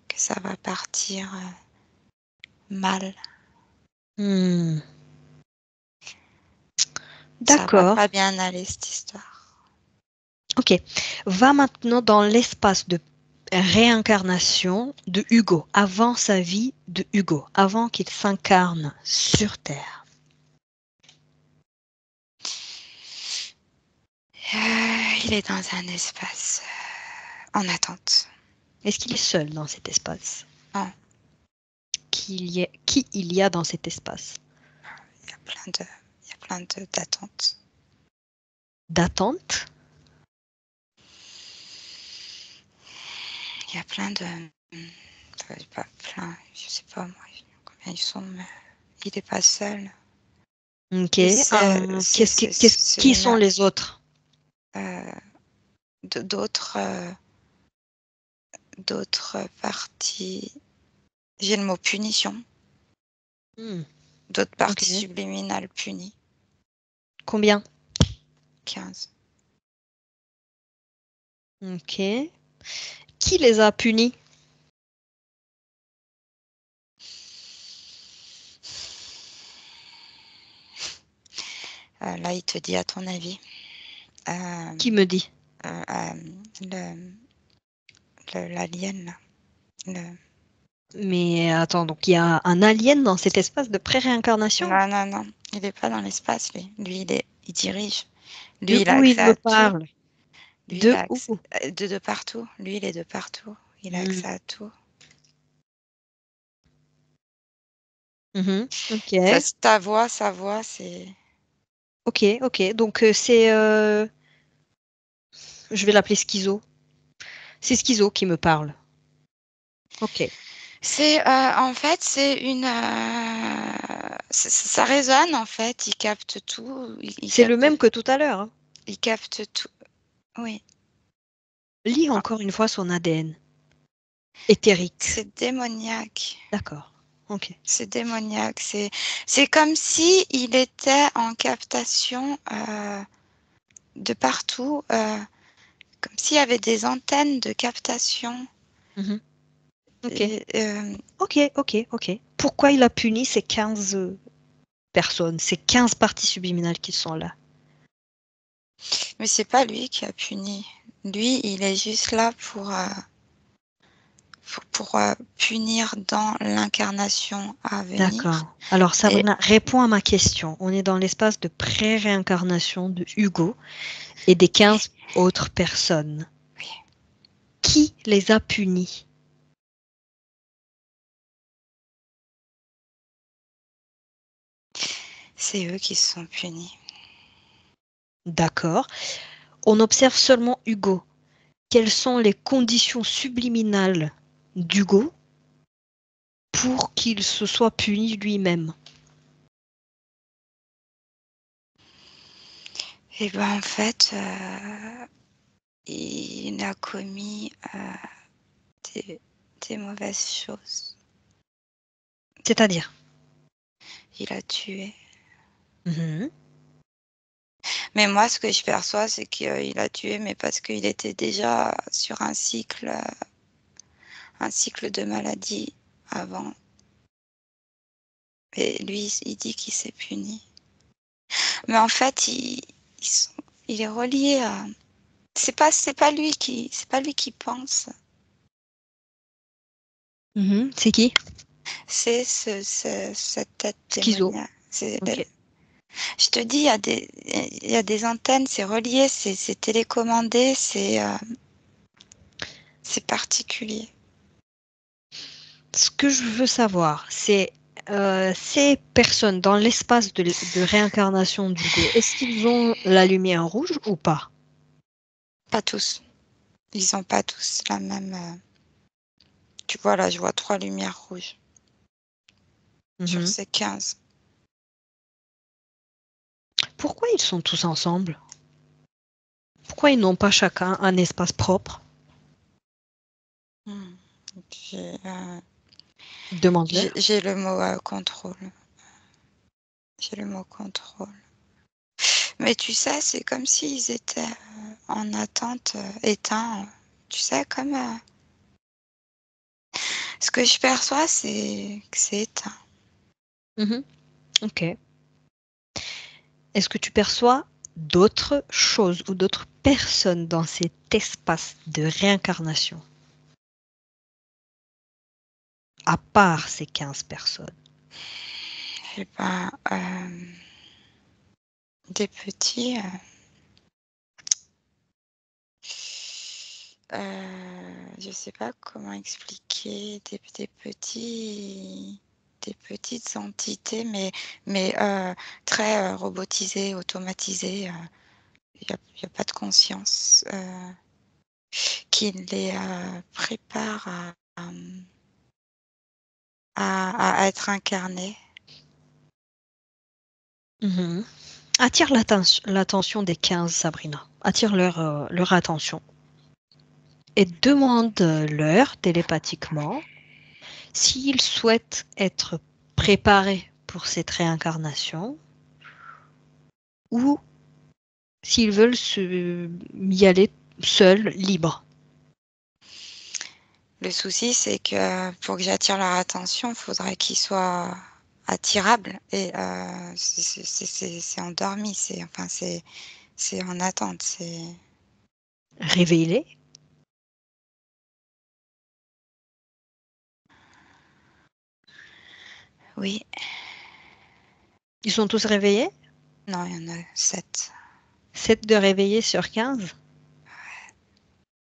que ça va partir mal. Hmm. Ça va D'accord. pas bien aller cette histoire. Ok. Va maintenant dans l'espace de réincarnation de Hugo, avant sa vie de Hugo, avant qu'il s'incarne sur Terre. Il est dans un espace en attente. Est-ce qu'il est seul dans cet espace? Non, Qui il y a dans cet espace? il y a plein d'attentes. D'attente? Il y a plein de, pas plein, je sais pas moi combien ils sont, mais il est pas seul. Ok. Et c'est Qui une sont les autres? euh, d'autres d'autres parties. J'ai le mot punition, Hmm. d'autres Ok. parties subliminales punies. Combien? 15. Ok. Qui les a punis? Là, il te dit à ton avis. Qui me dit? Le l'alien là. Le... Mais attends, donc il y a un alien dans cet espace de pré-réincarnation? Non, non, non. Il n'est pas dans l'espace, lui. Lui, il dirige. Lui, De il a où il accès me à tout. parle? Lui, il De a où? accès de partout. Lui, il est de partout. Il a Hmm. accès à tout. Mhm. Ok. Sa voix, c'est... Ok, ok. Donc je vais l'appeler Schizo. C'est Schizo qui me parle. Ok. En fait, c'est une... ça résonne, en fait. Il capte tout. C'est le même que tout à l'heure, hein. Il capte tout. Oui. Lis Ah, encore une fois son ADN. Éthérique. c'est démoniaque. D'accord. Ok. C'est démoniaque. C'est comme si il était en captation. de partout, comme s'il y avait des antennes de captation. Ok. Et, Ok. Pourquoi il a puni ces 15 personnes, ces 15 parties subliminales qui sont là? mais c'est pas lui qui a puni. Lui, il est juste là pour punir dans l'incarnation à venir. D'accord. Alors, Et Sabrina, réponds à ma question. On est dans l'espace de pré-réincarnation de Hugo et des 15 autres personnes. oui, Qui les a punis? c'est eux qui se sont punis. D'accord. On observe seulement Hugo. Quelles sont les conditions subliminales d'Hugo pour qu'il se soit puni lui-même? Et ben en fait, il a commis des mauvaises choses. C'est-à-dire? Il a tué. Mhm. Mais moi, ce que je perçois, c'est qu'il a tué, mais parce qu'il était déjà sur un cycle de maladie avant. Et lui, il dit qu'il s'est puni. Mais en fait, il est relié à. C'est pas lui qui pense. Mhm. C'est qui? C'est cette tête Schizo. démoniaque. Ok. Je te dis, il y a des antennes, c'est relié, c'est télécommandé, c'est particulier. Ce que je veux savoir, c'est ces personnes dans l'espace de réincarnation d'Hugo, est-ce qu'ils ont la lumière rouge ou pas? Pas tous. Ils ont pas tous la même. Tu vois, là, je vois 3 lumières rouges sur Mhm. ces 15. Pourquoi ils sont tous ensemble? Pourquoi ils n'ont pas chacun un espace propre? Hmm. Demande-leur. J'ai le mot contrôle. J'ai le mot contrôle. Mais tu sais, c'est comme s'ils étaient en attente, éteints. Tu sais, comme. Ce que je perçois, c'est que c'est éteint. Mhm. Ok. Est-ce que tu perçois d'autres choses ou d'autres personnes dans cet espace de réincarnation, à part ces 15 personnes? Et ben, des petits. Je sais pas comment expliquer, des petites entités, mais très robotisées, automatisées. Il y a pas de conscience qui les prépare à être incarnées. Mhm. Attire l'attention des 15, Sabrina. Attire leur attention. Et demande-leur télépathiquement s'ils souhaitent être préparés pour cette réincarnation ou s'ils veulent y aller seuls, libres. Le souci, c'est que pour que j'attire leur attention, il faudrait qu'ils soient attirables. Et c'est endormi, c'est en attente. Réveillez-les. Oui, Ils sont tous réveillés? non, il y en a 7. 7 de réveillés sur 15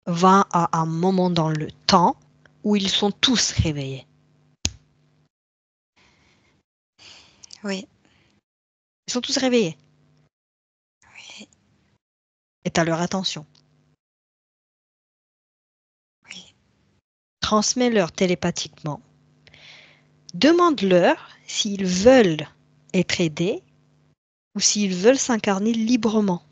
va à un moment dans le temps où ils sont tous réveillés. Oui, Ils sont tous réveillés. oui, Et tu as leur attention. oui. Transmets-leur télépathiquement. Demande-leur s'ils veulent être aidés ou s'ils veulent s'incarner librement.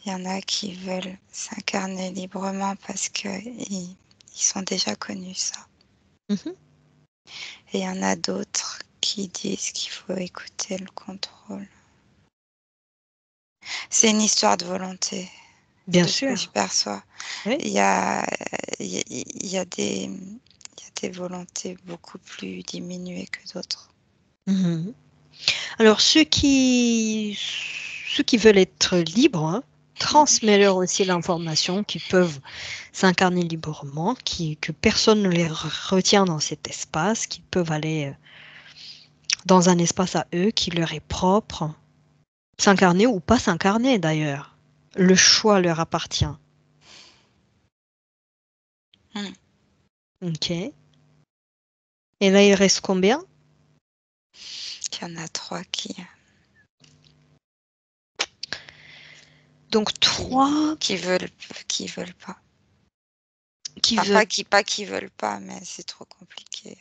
Il y en a qui veulent s'incarner librement parce qu'ils sont déjà connus, ça. Mhm. Et il y en a d'autres qui disent qu'il faut écouter le contrôle. C'est une histoire de volonté, Bien de ce que je sûr. perçois. Oui. Il y a, il y a des volontés beaucoup plus diminuées que d'autres. Mhm. Alors, ceux qui veulent être libres, hein, transmets-leur aussi l'information qu'ils peuvent s'incarner librement, que personne ne les retient dans cet espace, qu'ils peuvent aller dans un espace à eux qui leur est propre, s'incarner ou pas s'incarner d'ailleurs. Le choix leur appartient. Mm. Ok. Et là, il reste combien? Il y en a 3 Donc, trois qui veulent pas. qui Enfin, veulent. pas qui veulent pas, mais c'est trop compliqué.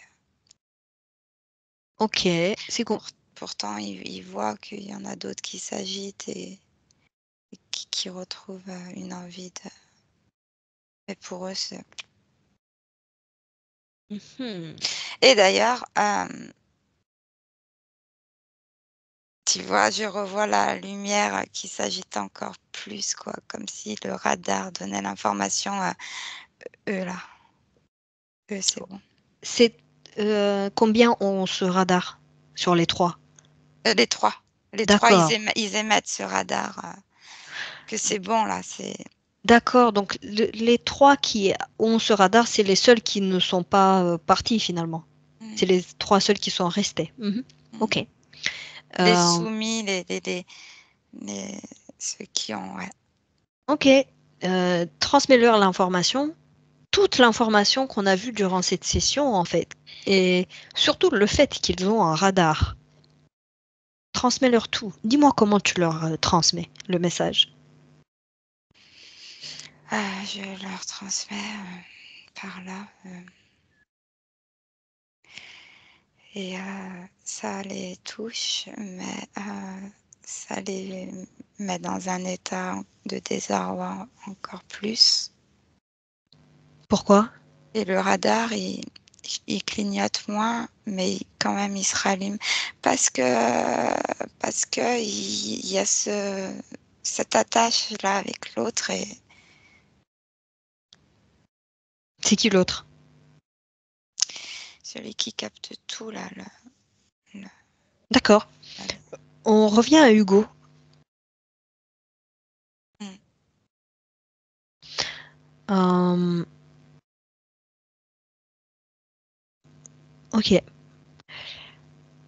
Ok. C'est con. Pourtant, ils voient qu'il y en a d'autres qui s'agitent et qui retrouvent une envie de. Mais pour eux, c'est. Mhm. Et d'ailleurs, tu vois, je revois la lumière qui s'agite encore plus, quoi, comme si le radar donnait l'information à eux, là. Eux, c'est bon. C'est combien on se radar sur les trois? Les 3. Les 3, D'accord. ils émettent ce radar, que c'est bon, là. D'accord. Donc les trois qui ont ce radar, c'est les seuls qui ne sont pas partis finalement. Mm, C'est les trois seuls qui sont restés. Mhm. mm. Ok. Les Euh, soumis, ceux qui ont. Ouais. ok. Transmets-leur l'information, toute l'information qu'on a vue durant cette session en fait, et surtout le fait qu'ils ont un radar. Transmets-leur tout. Dis-moi comment tu leur transmets le message. Je leur transmets par là. Et ça les touche, mais ça les met dans un état de désarroi encore plus. Pourquoi? Et le radar, il clignote moins, mais quand même, il se rallume parce que il y a cette attache-là avec l'autre et C'est qui l'autre? celui qui capte tout là. Le- D'accord. le- On revient à Hugo. Mm. Euh, ok.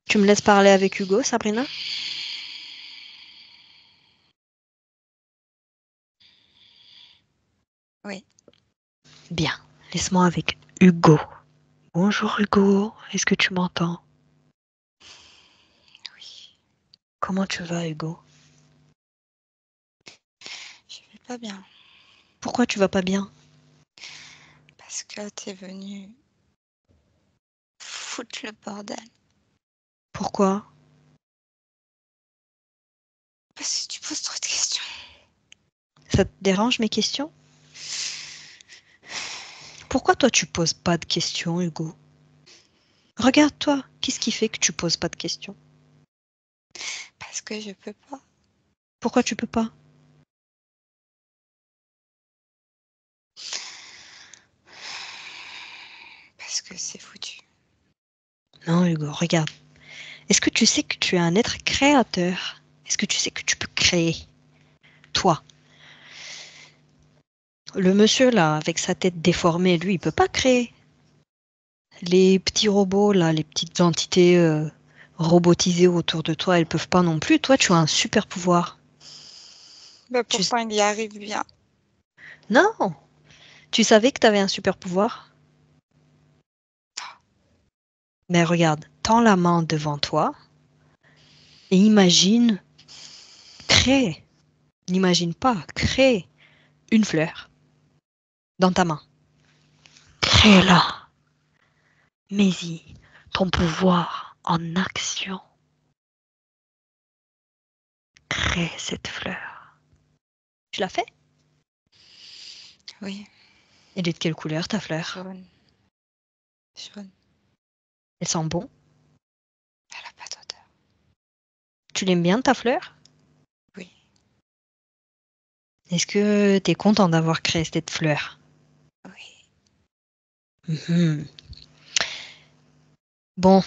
Tu me laisses parler avec Hugo, Sabrina? Oui, Bien. Laisse-moi avec Hugo. Bonjour Hugo. Est-ce que tu m'entends? oui, Comment tu vas, Hugo? je vais pas bien Pourquoi tu vas pas bien? parce que t'es venu foutre le bordel. Pourquoi? Parce que tu poses trop de questions. Ça te dérange mes questions? Pourquoi toi tu poses pas de questions, Hugo? Regarde-toi. Qu'est-ce qui fait que tu poses pas de questions? Parce que je peux pas. Pourquoi tu peux pas? Parce que c'est foutu. Non, Hugo, regarde. Est-ce que tu sais que tu es un être créateur? Est-ce que tu sais que tu peux créer? Toi. Le monsieur là, avec sa tête déformée, lui, il peut pas créer. Les petits robots là, les petites entités robotisées autour de toi, elles peuvent pas non plus. Toi, tu as un super pouvoir. Mais Tu... pourtant, il y arrive bien. Non! Tu savais que tu avais un super pouvoir? Mais regarde, tends la main devant toi et imagine, crée. N'imagine pas, crée une fleur dans ta main. Crée-la. Mets-y ton pouvoir en action. Crée cette fleur. Tu l'as fait? Oui, Elle est de quelle couleur ta fleur? jaune. Jaune. Elle sent bon. Elle n'a pas d'odeur. Tu l'aimes bien, ta fleur? Oui. Est-ce que tu es content d'avoir créé cette fleur? Oui. Mhm. Bon,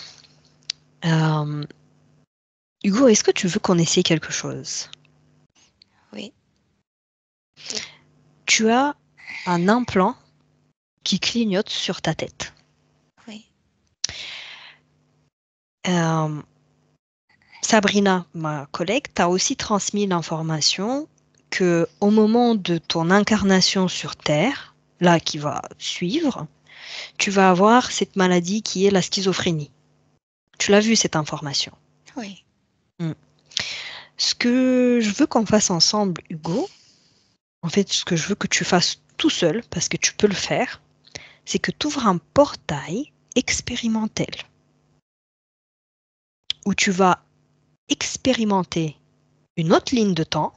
Hugo, est-ce que tu veux qu'on essaie quelque chose? Oui. Tu as un implant qui clignote sur ta tête. Oui. Euh, Sabrina, ma collègue, t'a aussi transmis l'information que au moment de ton incarnation sur Terre, là qui va suivre, tu vas avoir cette maladie qui est la schizophrénie. Tu l'as vu cette information. Oui. Mm. Ce que je veux qu'on fasse ensemble, Hugo, en fait, ce que je veux que tu fasses tout seul, parce que tu peux le faire, c'est que tu ouvres un portail expérimentel où tu vas expérimenter une autre ligne de temps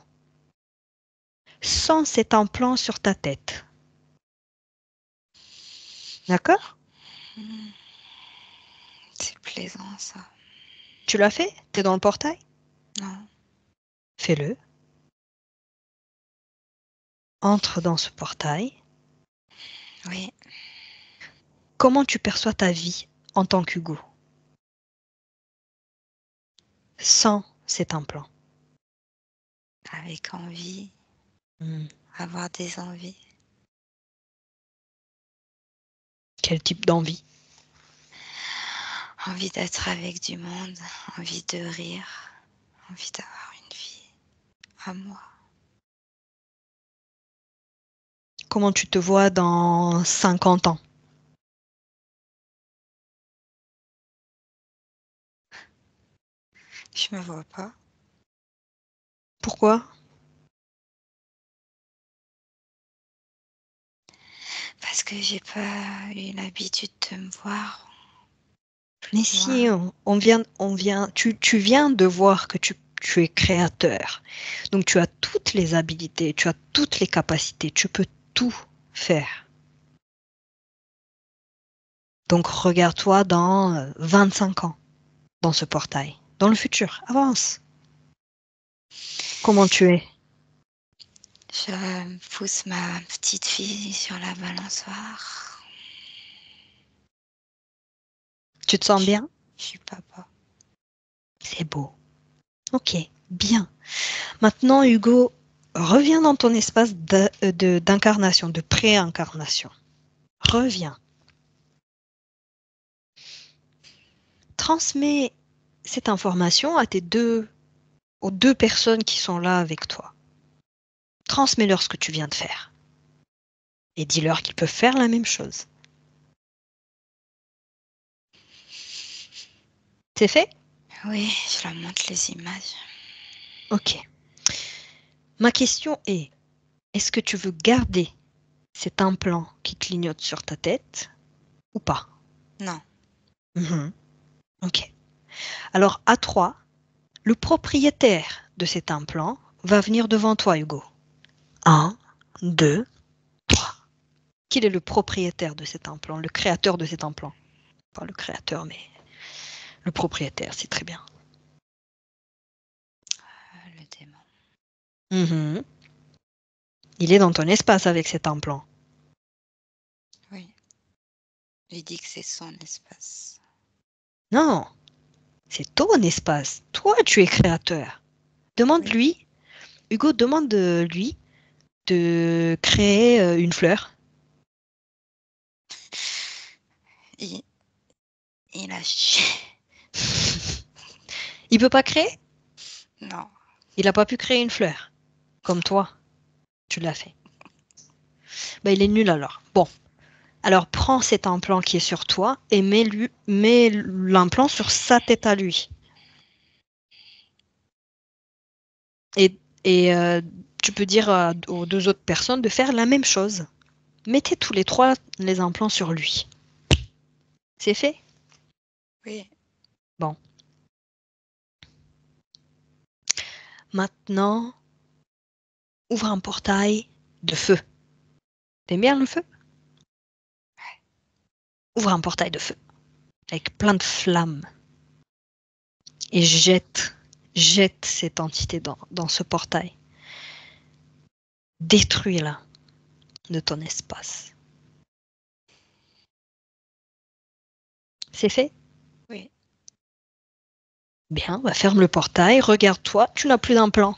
sans cet implant sur ta tête. D'accord? Hmm. C'est plaisant, ça. Tu l'as fait? T'es dans le portail? Non. Fais-le. Entre dans ce portail. Oui. Comment tu perçois ta vie en tant qu'Hugo sans cet implant? Avec envie. Hmm. Avoir des envies. Quel type d'envie? Envie d'être avec du monde. Envie de rire. Envie d'avoir une vie à moi. Comment tu te vois dans 50 ans? Je me vois pas. Pourquoi? Parce que j'ai pas eu l'habitude de me voir Mais plus si, loin. tu viens de voir que tu es créateur. Donc tu as toutes les habilités, tu as toutes les capacités, tu peux tout faire. Donc regarde-toi dans 25 ans, dans ce portail, dans le futur. Avance. Comment tu es? Je pousse ma petite fille sur la balançoire. Tu te sens Je, bien? je suis papa. C'est beau. Ok, bien. Maintenant, Hugo, reviens dans ton espace d'incarnation, de pré-incarnation. Reviens. Transmets cette information aux deux personnes qui sont là avec toi. Transmets-leur ce que tu viens de faire. Et dis-leur qu'ils peuvent faire la même chose. C'est fait? Oui, je leur montre les images. Ok. Ma question est-ce que tu veux garder cet implant qui clignote sur ta tête ou pas? Non. Mhm. Ok. Alors, à 3, le propriétaire de cet implant va venir devant toi, Hugo. Un, 2, 3. Qui est le propriétaire de cet implant, le créateur de cet implant? Pas le créateur, mais le propriétaire, c'est très bien. Le démon. Mhm. Il est dans ton espace avec cet implant. Oui. Il dit que c'est son espace. Non, c'est ton espace. Toi, tu es créateur. Oui. Demande-lui, Hugo, demande-lui de créer une fleur. Il, il a Il peut pas créer? Non. Il n'a pas pu créer une fleur. Comme toi, tu l'as fait. Ben, il est nul alors. Bon, alors prends cet implant qui est sur toi et mets l'implant sur sa tête à lui. Et tu peux dire aux deux autres personnes de faire la même chose. Mettez tous les trois les implants sur lui. C'est fait? Oui. Bon. Maintenant, ouvre un portail de feu. T'aimes bien le feu? Ouvre un portail de feu. avec plein de flammes et jette cette entité dans ce portail. Détruis-la de ton espace. C'est fait? Oui. Bien, bah ferme le portail, regarde-toi, tu n'as plus d'implant.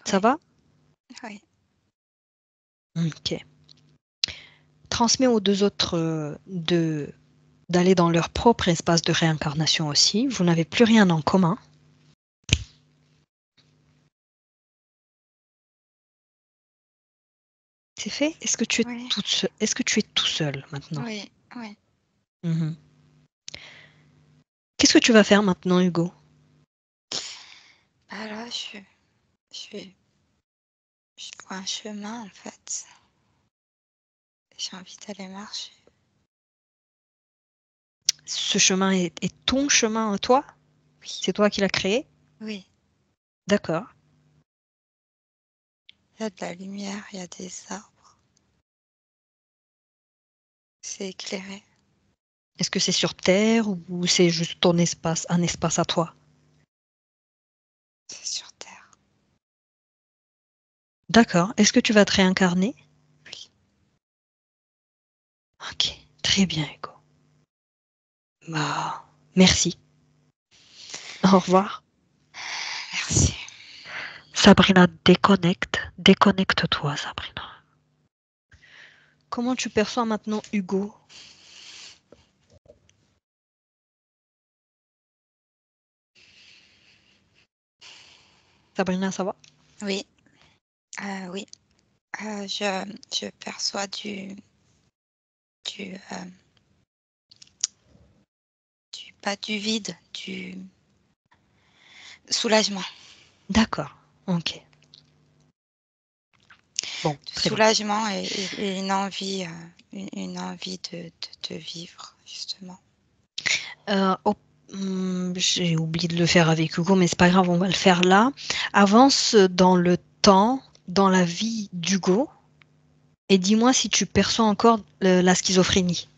Ça va? Oui. Ok. Transmets aux deux autres d'aller dans leur propre espace de réincarnation aussi. Vous n'avez plus rien en commun. C'est fait? Est-ce que tu es Oui. toute seule? Est-ce que tu es tout seul maintenant? Oui. Oui. Mhm. Qu'est-ce que tu vas faire maintenant, Hugo? Bah là, je vois un chemin en fait. J'ai envie d'aller marcher. Ce chemin est ton chemin à toi? Oui. C'est toi qui l'as créé? Oui. D'accord. Il y a de la lumière, il y a des arbres. C'est éclairé. Est-ce que c'est sur Terre ou c'est juste ton espace, un espace à toi? C'est sur terre. D'accord. Est-ce que tu vas te réincarner? Oui. Ok. Très bien, Hugo. Bah, merci. Au revoir. Merci. Sabrina, déconnecte. Déconnecte-toi, Sabrina. Comment tu perçois maintenant Hugo? Sabrina, ça va? Oui. Oui. Je perçois du pas du vide, du soulagement. D'accord. Ok. Bon, Du très bien. soulagement et une envie, une envie de vivre, justement. J'ai oublié de le faire avec Hugo, mais c'est pas grave, on va le faire là. Avance dans le temps, dans la vie d'Hugo, et dis-moi si tu perçois encore la schizophrénie.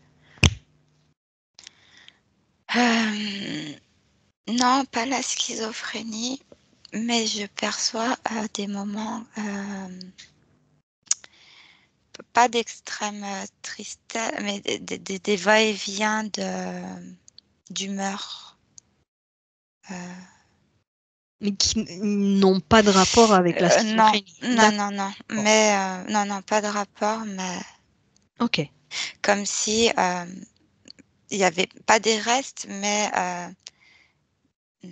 Non, pas la schizophrénie, mais je perçois des moments, pas d'extrême tristesse, mais des va-et-vient d'humeur. Mais qui n'ont pas de rapport avec la Non, schizophrénie. non, D'accord. non, non, Bon. mais non, non, pas de rapport, mais Ok. comme si il n'y avait pas des restes, mais mmh,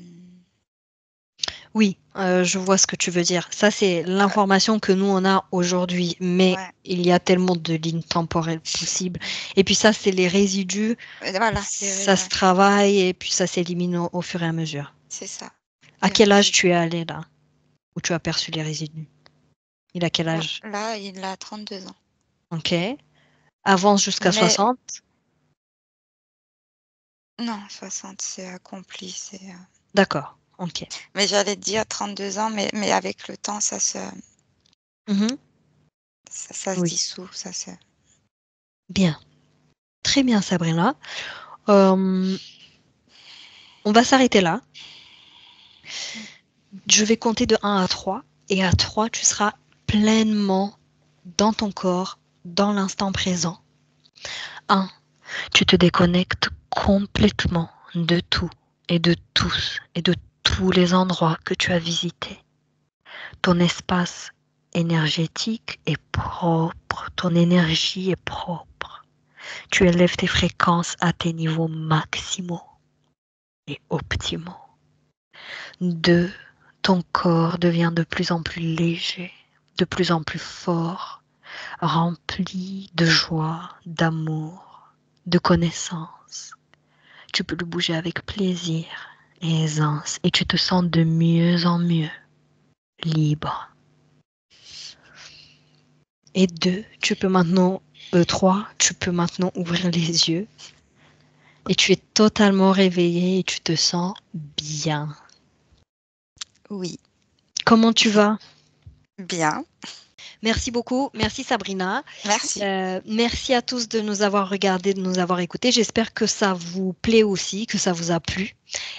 Oui, je vois ce que tu veux dire. Ça, c'est l'information que nous, on a aujourd'hui. Mais ouais, il y a tellement de lignes temporelles possibles. Et puis ça, c'est les résidus. voilà, Ça se ouais, travaille et puis ça s'élimine au fur et à mesure. c'est ça, À les quel âge résidus. tu es allé là, où tu as perçu les résidus? Il a quel âge? Là, il a 32 ans, Ok. Avance jusqu'à mais 60. non, 60, c'est accompli, D'accord. Ok. mais j'allais dire 32 ans, mais avec le temps, Mhm. ça se Oui. dissout, ça se Bien. Très bien, Sabrina. Euh, on va s'arrêter là. Je vais compter de 1 à 3. Et à 3, tu seras pleinement dans ton corps, dans l'instant présent. 1. Tu te déconnectes complètement de tout et de tous et de tous les endroits que tu as visités. Ton espace énergétique est propre, ton énergie est propre. Tu élèves tes fréquences à tes niveaux maximaux et optimaux. 2. Ton corps devient de plus en plus léger, de plus en plus fort, rempli de joie, d'amour, de connaissance. Tu peux le bouger avec plaisir et aisance et tu te sens de mieux en mieux libre. Et 2, tu peux maintenant, 3, tu peux maintenant ouvrir les yeux et tu es totalement réveillé et tu te sens bien. oui, Comment tu vas? bien. Merci beaucoup. Merci Sabrina. Merci. Merci à tous de nous avoir regardés, de nous avoir écoutés. J'espère que ça vous plaît aussi, que ça vous a plu.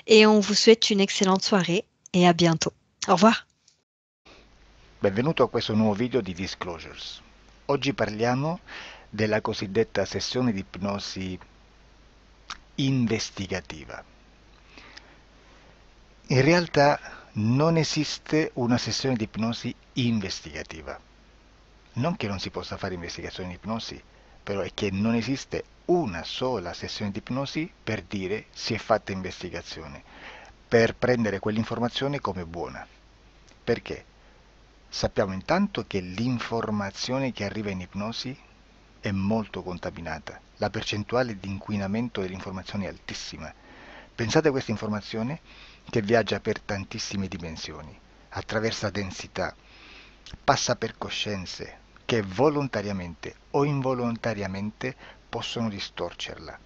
Et on vous souhaite une excellente soirée et à bientôt. Au revoir. Benvenuto a questo nuovo video di Disclosures. Oggi parliamo della cosiddetta sessione di ipnosi investigativa. In realtà non esiste una sessione di ipnosi investigativa. Non che non si possa fare investigazione di ipnosi, però è che non esiste una sola sessione di ipnosi per dire si è fatta investigazione, per prendere quell'informazione come buona. Perché? Sappiamo intanto che l'informazione che arriva in ipnosi è molto contaminata, la percentuale di inquinamento dell'informazione è altissima. Pensate a questa informazione che viaggia per tantissime dimensioni, attraversa densità, passa per coscienze che volontariamente o involontariamente possono distorcerla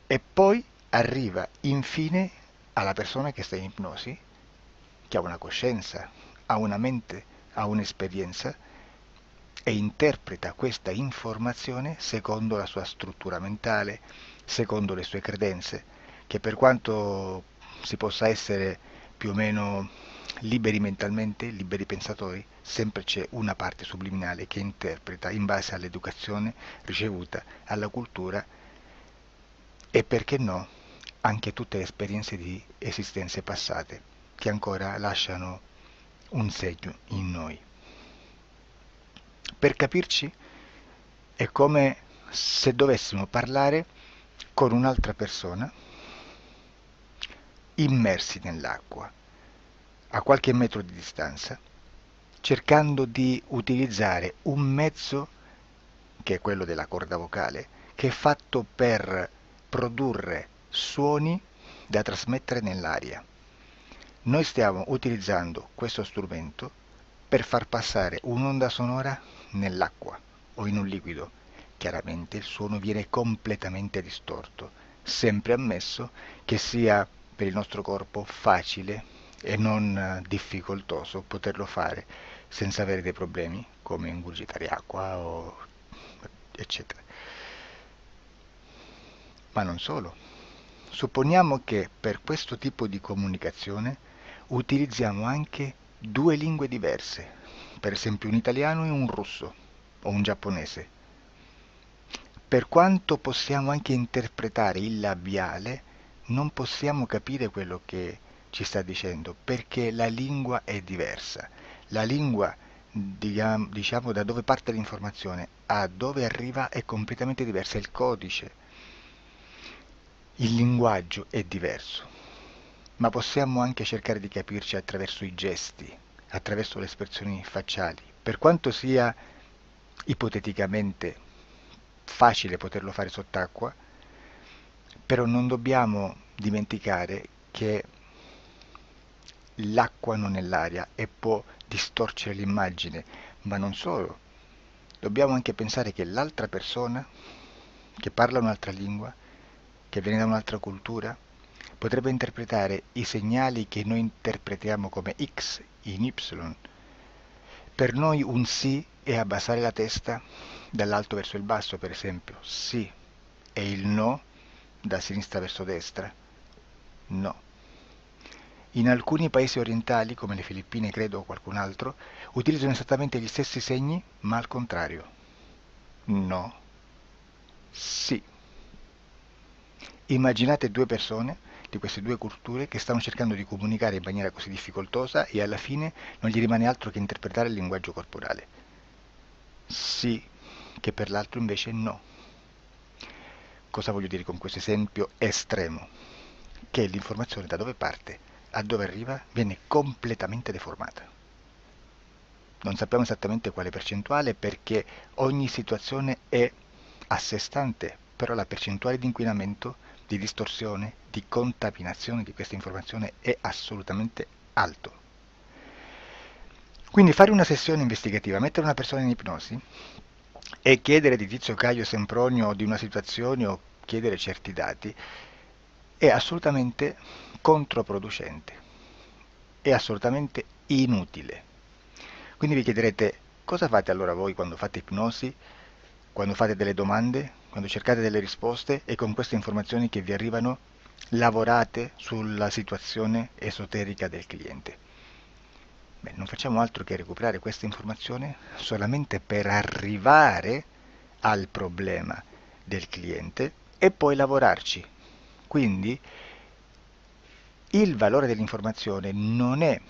e poi arriva infine alla persona che sta in ipnosi, che ha una coscienza, ha una mente, ha un'esperienza e interpreta questa informazione secondo la sua struttura mentale, secondo le sue credenze, che per quanto si possa essere più o meno liberi mentalmente, liberi pensatori, sempre c'è una parte subliminale che interpreta in base all'educazione ricevuta, alla cultura e perché no, anche tutte le esperienze di esistenze passate che ancora lasciano un segno in noi. Per capirci, è come se dovessimo parlare con un'altra persona immersi nell'acqua, a qualche metro di distanza, cercando di utilizzare un mezzo, che è quello della corda vocale, che è fatto per produrre suoni da trasmettere nell'aria. Noi stiamo utilizzando questo strumento per far passare un'onda sonora nell'acqua o in un liquido. Chiaramente il suono viene completamente distorto, sempre ammesso che sia per il nostro corpo facile e non difficoltoso poterlo fare senza avere dei problemi come ingurgitare acqua o eccetera. Ma non solo. Supponiamo che per questo tipo di comunicazione utilizziamo anche due lingue diverse, per esempio un italiano e un russo o un giapponese. Per quanto possiamo anche interpretare il labiale, non possiamo capire quello che ci sta dicendo, perché la lingua è diversa. La lingua, diciamo, da dove parte l'informazione a dove arriva è completamente diversa, il codice, il linguaggio è diverso. Ma possiamo anche cercare di capirci attraverso i gesti, attraverso le espressioni facciali. Per quanto sia ipoteticamente facile poterlo fare sott'acqua, però non dobbiamo dimenticare che l'acqua non è l'aria e può distorcere l'immagine, ma non solo. Dobbiamo anche pensare che l'altra persona, che parla un'altra lingua, che viene da un'altra cultura, potrebbe interpretare i segnali che noi interpretiamo come X in Y. Per noi un sì è abbassare la testa dall'alto verso il basso, per esempio, sì, e il no da sinistra verso destra, no. In alcuni paesi orientali, come le Filippine credo o qualcun altro, utilizzano esattamente gli stessi segni, ma al contrario. No, sì. Immaginate due persone di queste due culture che stanno cercando di comunicare in maniera così difficoltosa e alla fine non gli rimane altro che interpretare il linguaggio corporale. Sì, che per l'altro invece no. Cosa voglio dire con questo esempio estremo? Che l'informazione da dove parte a dove arriva viene completamente deformata. Non sappiamo esattamente quale percentuale perché ogni situazione è a sé stante, però la percentuale di inquinamento, di distorsione, di contaminazione di questa informazione è assolutamente alto. Quindi fare una sessione investigativa, mettere una persona in ipnosi e chiedere di Tizio Caio Sempronio di una situazione o chiedere certi dati è assolutamente controproducente, è assolutamente inutile. Quindi vi chiederete Cosa fate allora voi quando fate ipnosi, quando fate delle domande, quando cercate delle risposte e con queste informazioni che vi arrivano lavorate sulla situazione esoterica del cliente? Beh, non facciamo altro che recuperare questa informazione solamente per arrivare al problema del cliente e poi lavorarci. Quindi il valore dell'informazione non è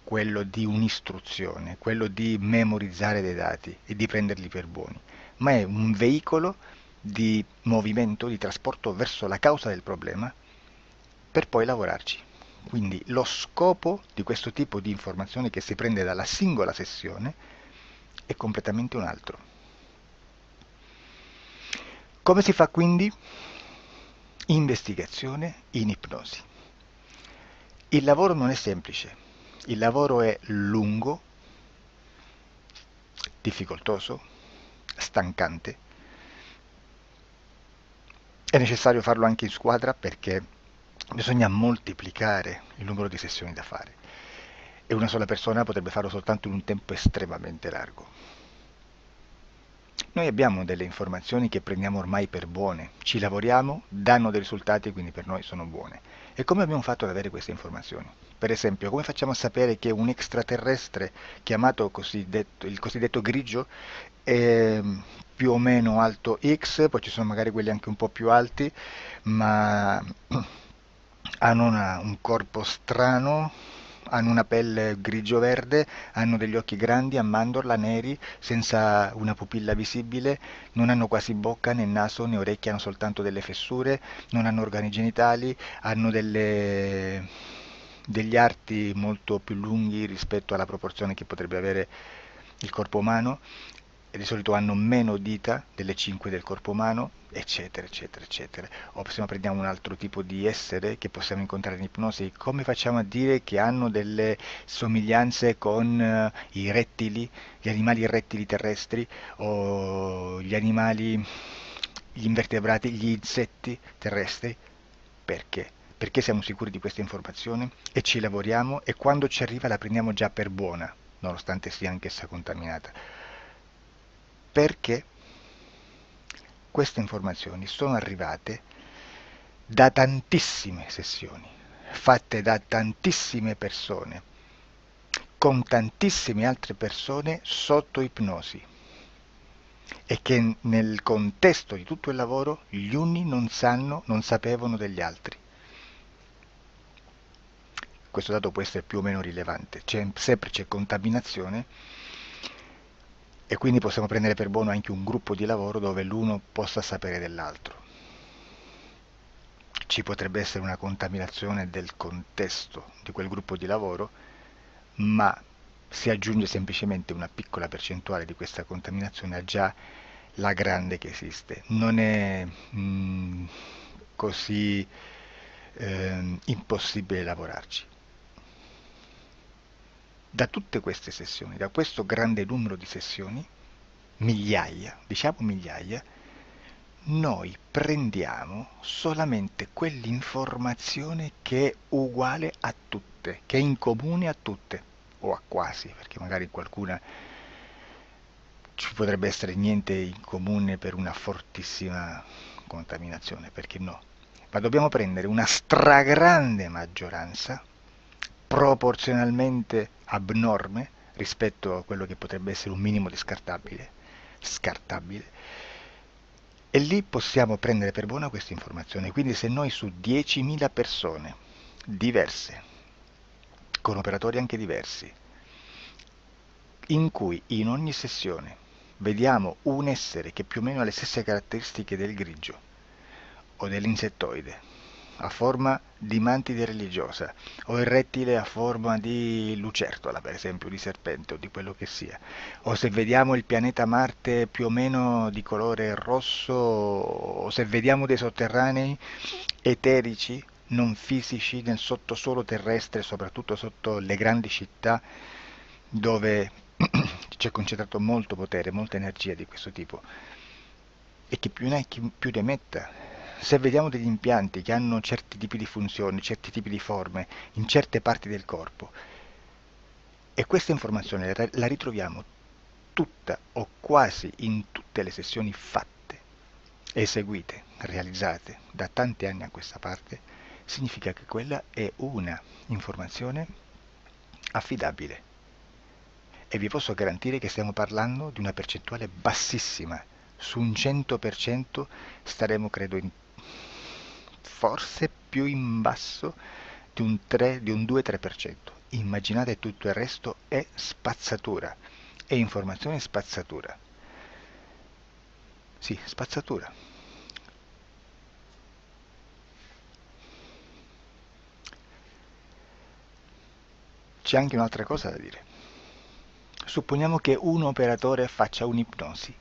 quello di un'istruzione, quello di memorizzare dei dati e di prenderli per buoni, ma è un veicolo di movimento, di trasporto verso la causa del problema per poi lavorarci. Quindi lo scopo di questo tipo di informazione che si prende dalla singola sessione è completamente un altro. Come si fa quindi? Investigazione in ipnosi. Il lavoro non è semplice, il lavoro è lungo, difficoltoso, stancante. È necessario farlo anche in squadra perché bisogna moltiplicare il numero di sessioni da fare e una sola persona potrebbe farlo soltanto in un tempo estremamente largo. Noi abbiamo delle informazioni che prendiamo ormai per buone, ci lavoriamo, danno dei risultati e quindi per noi sono buone. E come abbiamo fatto ad avere queste informazioni? Per esempio, come facciamo a sapere che un extraterrestre chiamato il cosiddetto grigio è più o meno alto X, poi ci sono magari quelli anche un po' più alti, ma hanno un corpo strano, hanno una pelle grigio-verde, hanno degli occhi grandi a mandorla, neri, senza una pupilla visibile, non hanno quasi bocca né naso né orecchie, hanno soltanto delle fessure, non hanno organi genitali, hanno degli arti molto più lunghi rispetto alla proporzione che potrebbe avere il corpo umano, e di solito hanno meno dita delle 5 del corpo umano, eccetera, eccetera, eccetera. O se prendiamo un altro tipo di essere che possiamo incontrare in ipnosi, come facciamo a dire che hanno delle somiglianze con i rettili, gli animali rettili terrestri o gli animali, gli invertebrati, gli insetti terrestri? Perché? Perché siamo sicuri di questa informazione e ci lavoriamo e quando ci arriva la prendiamo già per buona, nonostante sia anch'essa contaminata. Perché queste informazioni sono arrivate da tantissime sessioni, fatte da tantissime persone, con tantissime altre persone sotto ipnosi, e che nel contesto di tutto il lavoro gli uni non sapevano degli altri. Questo dato può essere più o meno rilevante, sempre c'è contaminazione e quindi possiamo prendere per buono anche un gruppo di lavoro dove l'uno possa sapere dell'altro. Ci potrebbe essere una contaminazione del contesto di quel gruppo di lavoro, ma si aggiunge semplicemente una piccola percentuale di questa contaminazione a già la grande che esiste. Non è così impossibile lavorarci. Da tutte queste sessioni, da questo grande numero di sessioni, migliaia, diciamo migliaia, noi prendiamo solamente quell'informazione che è uguale a tutte, che è in comune a tutte, o a quasi, perché magari qualcuna ci potrebbe essere niente in comune per una fortissima contaminazione, perché no? Ma dobbiamo prendere una stragrande maggioranza, proporzionalmente abnorme rispetto a quello che potrebbe essere un minimo di scartabile, e lì possiamo prendere per buona questa informazione. Quindi se noi su 10.000 persone diverse, con operatori anche diversi, in cui in ogni sessione vediamo un essere che più o meno ha le stesse caratteristiche del grigio o dell'insettoide, a forma di mantide religiosa, o il rettile a forma di lucertola, per esempio, di serpente o di quello che sia, o se vediamo il pianeta Marte più o meno di colore rosso, o se vediamo dei sotterranei eterici, non fisici, nel sottosuolo terrestre, soprattutto sotto le grandi città, dove c'è concentrato molto potere, molta energia di questo tipo, e chi più ne ha chi più ne metta. Se vediamo degli impianti che hanno certi tipi di funzioni, certi tipi di forme in certe parti del corpo, e questa informazione la ritroviamo tutta o quasi in tutte le sessioni fatte, eseguite, realizzate da tanti anni a questa parte, significa che quella è una informazione affidabile. E vi posso garantire che stiamo parlando di una percentuale bassissima. Su un 100% staremo, credo, forse più in basso di un 2-3%. Immaginate, tutto il resto è spazzatura, è informazione spazzatura. Sì, spazzatura. C'è anche un'altra cosa da dire. Supponiamo che un operatore faccia un'ipnosi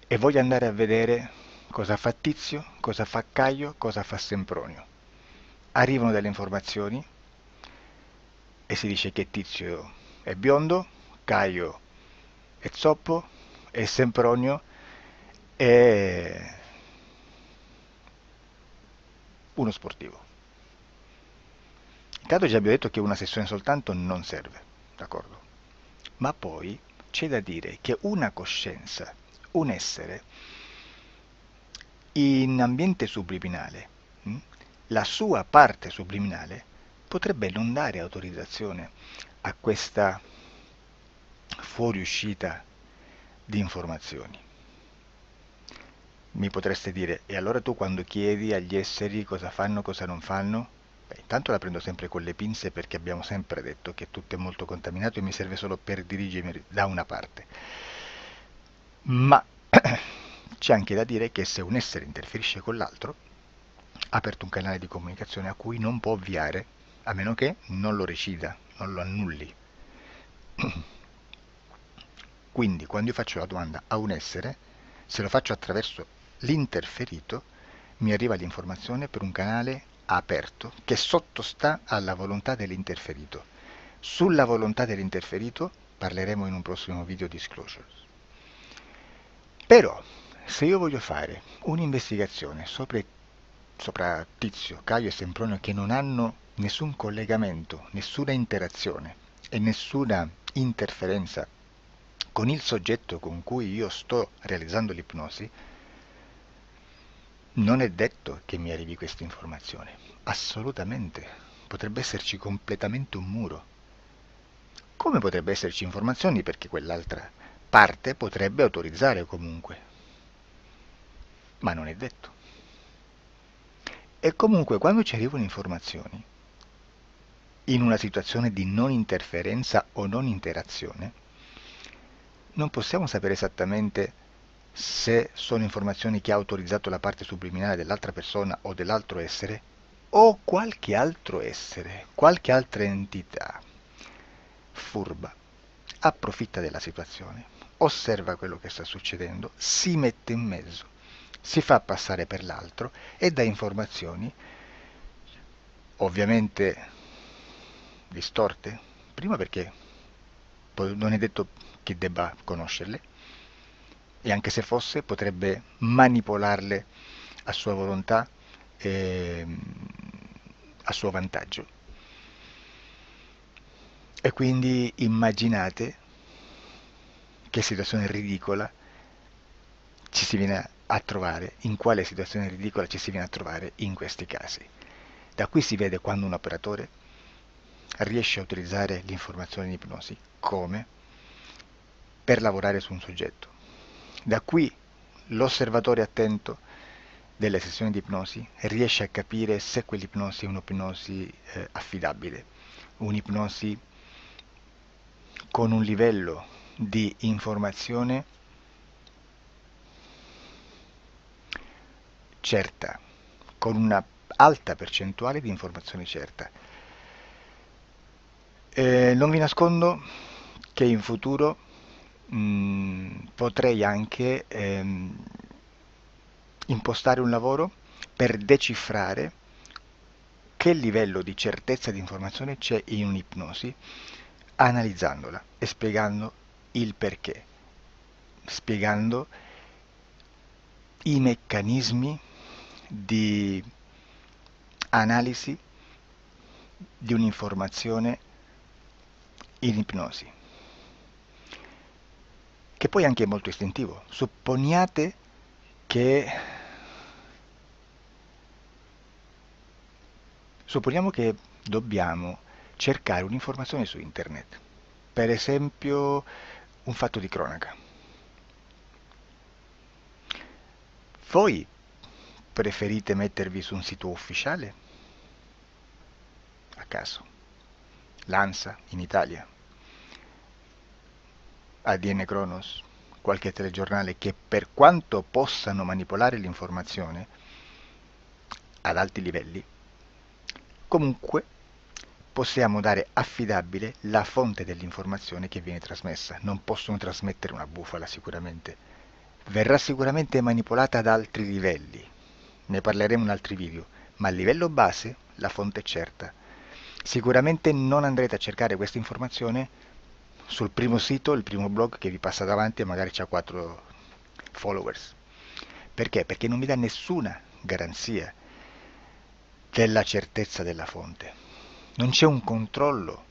e voglia andare a vedere cosa fa Tizio, cosa fa Caio, cosa fa Sempronio. Arrivano delle informazioni e si dice che Tizio è biondo, Caio è zoppo e Sempronio è uno sportivo. Intanto già abbiamo detto che una sessione soltanto non serve, d'accordo? Ma poi c'è da dire che una coscienza, un essere, in ambiente subliminale, la sua parte subliminale potrebbe non dare autorizzazione a questa fuoriuscita di informazioni. Mi potreste dire, e allora tu quando chiedi agli esseri cosa fanno, cosa non fanno? Beh, intanto la prendo sempre con le pinze perché abbiamo sempre detto che tutto è molto contaminato e mi serve solo per dirigermi da una parte. Ma c'è anche da dire che se un essere interferisce con l'altro, ha aperto un canale di comunicazione a cui non può ovviare, a meno che non lo recida, non lo annulli. Quindi quando io faccio la domanda a un essere, se lo faccio attraverso l'interferito, mi arriva l'informazione per un canale aperto che sottostà alla volontà dell'interferito. Sulla volontà dell'interferito parleremo in un prossimo video disclosures. Però, se io voglio fare un'investigazione sopra Tizio, Caio e Sempronio che non hanno nessun collegamento, nessuna interazione e nessuna interferenza con il soggetto con cui io sto realizzando l'ipnosi, non è detto che mi arrivi questa informazione. Assolutamente. Potrebbe esserci completamente un muro. Come potrebbe esserci informazioni perché quell'altra parte potrebbe autorizzare comunque. Ma non è detto. E comunque quando ci arrivano informazioni, in una situazione di non interferenza o non interazione, non possiamo sapere esattamente se sono informazioni che ha autorizzato la parte subliminale dell'altra persona o dell'altro essere, o qualche altro essere, qualche altra entità furba, approfitta della situazione, osserva quello che sta succedendo, si mette in mezzo, si fa passare per l'altro e dà informazioni, ovviamente distorte, prima perché non è detto che debba conoscerle, e anche se fosse potrebbe manipolarle a sua volontà e a suo vantaggio. E quindi immaginate che situazione ridicola ci si viene a trovare, in quale situazione ridicola ci si viene a trovare in questi casi. Da qui si vede quando un operatore riesce a utilizzare l'informazione in ipnosi come per lavorare su un soggetto. Da qui l'osservatore attento delle sessioni di ipnosi riesce a capire se quell'ipnosi è un'ipnosi affidabile, un'ipnosi con un livello di informazione certa, con una alta percentuale di informazione certa. Non vi nascondo che in futuro potrei anche impostare un lavoro per decifrare che livello di certezza di informazione c'è in un'ipnosi, analizzandola e spiegando il perché, spiegando i meccanismi di analisi di un'informazione in ipnosi. che poi anche è molto istintivo. Supponiamo che dobbiamo cercare un'informazione su internet, per esempio un fatto di cronaca. Voi preferite mettervi su un sito ufficiale? A caso. L'ANSA in Italia, ADN Kronos, qualche telegiornale che per quanto possano manipolare l'informazione ad alti livelli, comunque possiamo dare affidabile la fonte dell'informazione che viene trasmessa. Non possono trasmettere una bufala sicuramente. Verrà sicuramente manipolata ad altri livelli. Ne parleremo in altri video, ma a livello base la fonte è certa. Sicuramente non andrete a cercare questa informazione sul primo sito, il primo blog che vi passa davanti e magari ha 4 followers. Perché? Perché non vi dà nessuna garanzia della certezza della fonte. Non c'è un controllo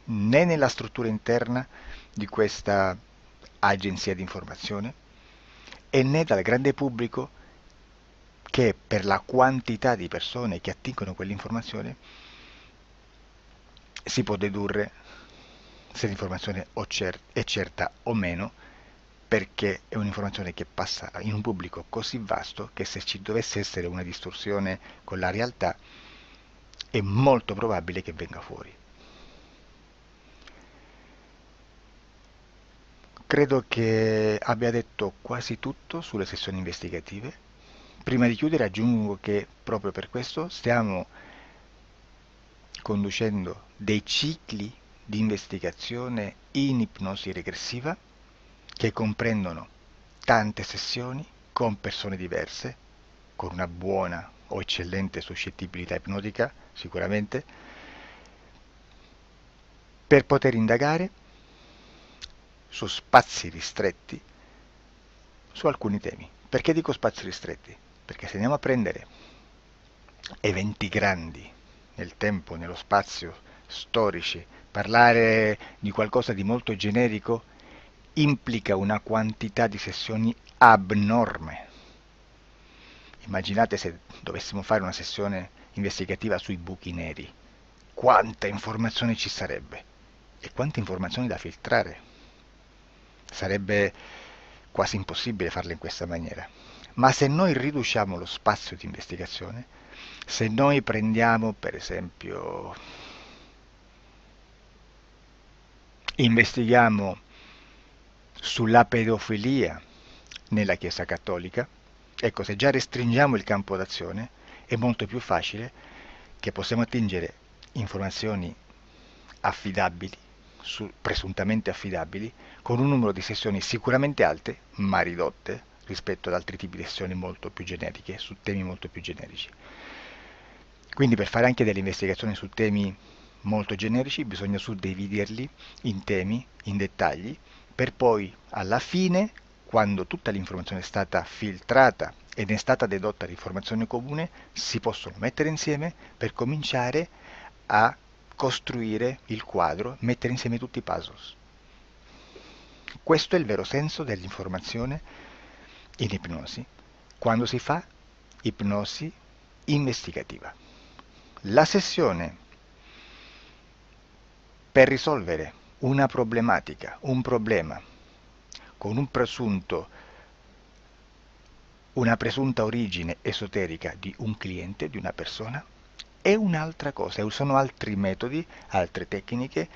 né nella struttura interna di questa agenzia di informazione e né dal grande pubblico, che per la quantità di persone che attingono quell'informazione si può dedurre se l'informazione è certa o meno, perché è un'informazione che passa in un pubblico così vasto che se ci dovesse essere una distorsione con la realtà è molto probabile che venga fuori. Credo che abbia detto quasi tutto sulle sessioni investigative. Prima di chiudere aggiungo che proprio per questo stiamo conducendo dei cicli di investigazione in ipnosi regressiva che comprendono tante sessioni con persone diverse, con una buona o eccellente suscettibilità ipnotica sicuramente, per poter indagare su spazi ristretti su alcuni temi. Perché dico spazi ristretti? Perché se andiamo a prendere eventi grandi nel tempo, nello spazio, storici, parlare di qualcosa di molto generico implica una quantità di sessioni abnorme. Immaginate se dovessimo fare una sessione investigativa sui buchi neri, quanta informazione ci sarebbe e quante informazioni da filtrare. Sarebbe quasi impossibile farlo in questa maniera. Ma se noi riduciamo lo spazio di investigazione, se noi prendiamo per esempio, investighiamo sulla pedofilia nella Chiesa Cattolica, ecco, se già restringiamo il campo d'azione è molto più facile che possiamo attingere informazioni affidabili, presuntamente affidabili, con un numero di sessioni sicuramente alte, ma ridotte rispetto ad altri tipi di sessioni molto più generiche, su temi molto più generici. Quindi per fare anche delle investigazioni su temi molto generici bisogna suddividerli in temi, in dettagli, per poi alla fine, quando tutta l'informazione è stata filtrata ed è stata dedotta l'informazione comune, si possono mettere insieme per cominciare a costruire il quadro, mettere insieme tutti i puzzles. Questo è il vero senso dell'informazione in ipnosi, quando si fa ipnosi investigativa. La sessione per risolvere una problematica, un problema, con una presunta origine esoterica di un cliente, di una persona, è un'altra cosa, sono altri metodi, altre tecniche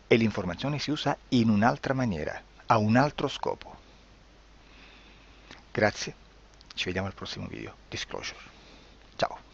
e l'informazione si usa in un'altra maniera, ha un altro scopo. Grazie, ci vediamo al prossimo video. Disclosure. Ciao.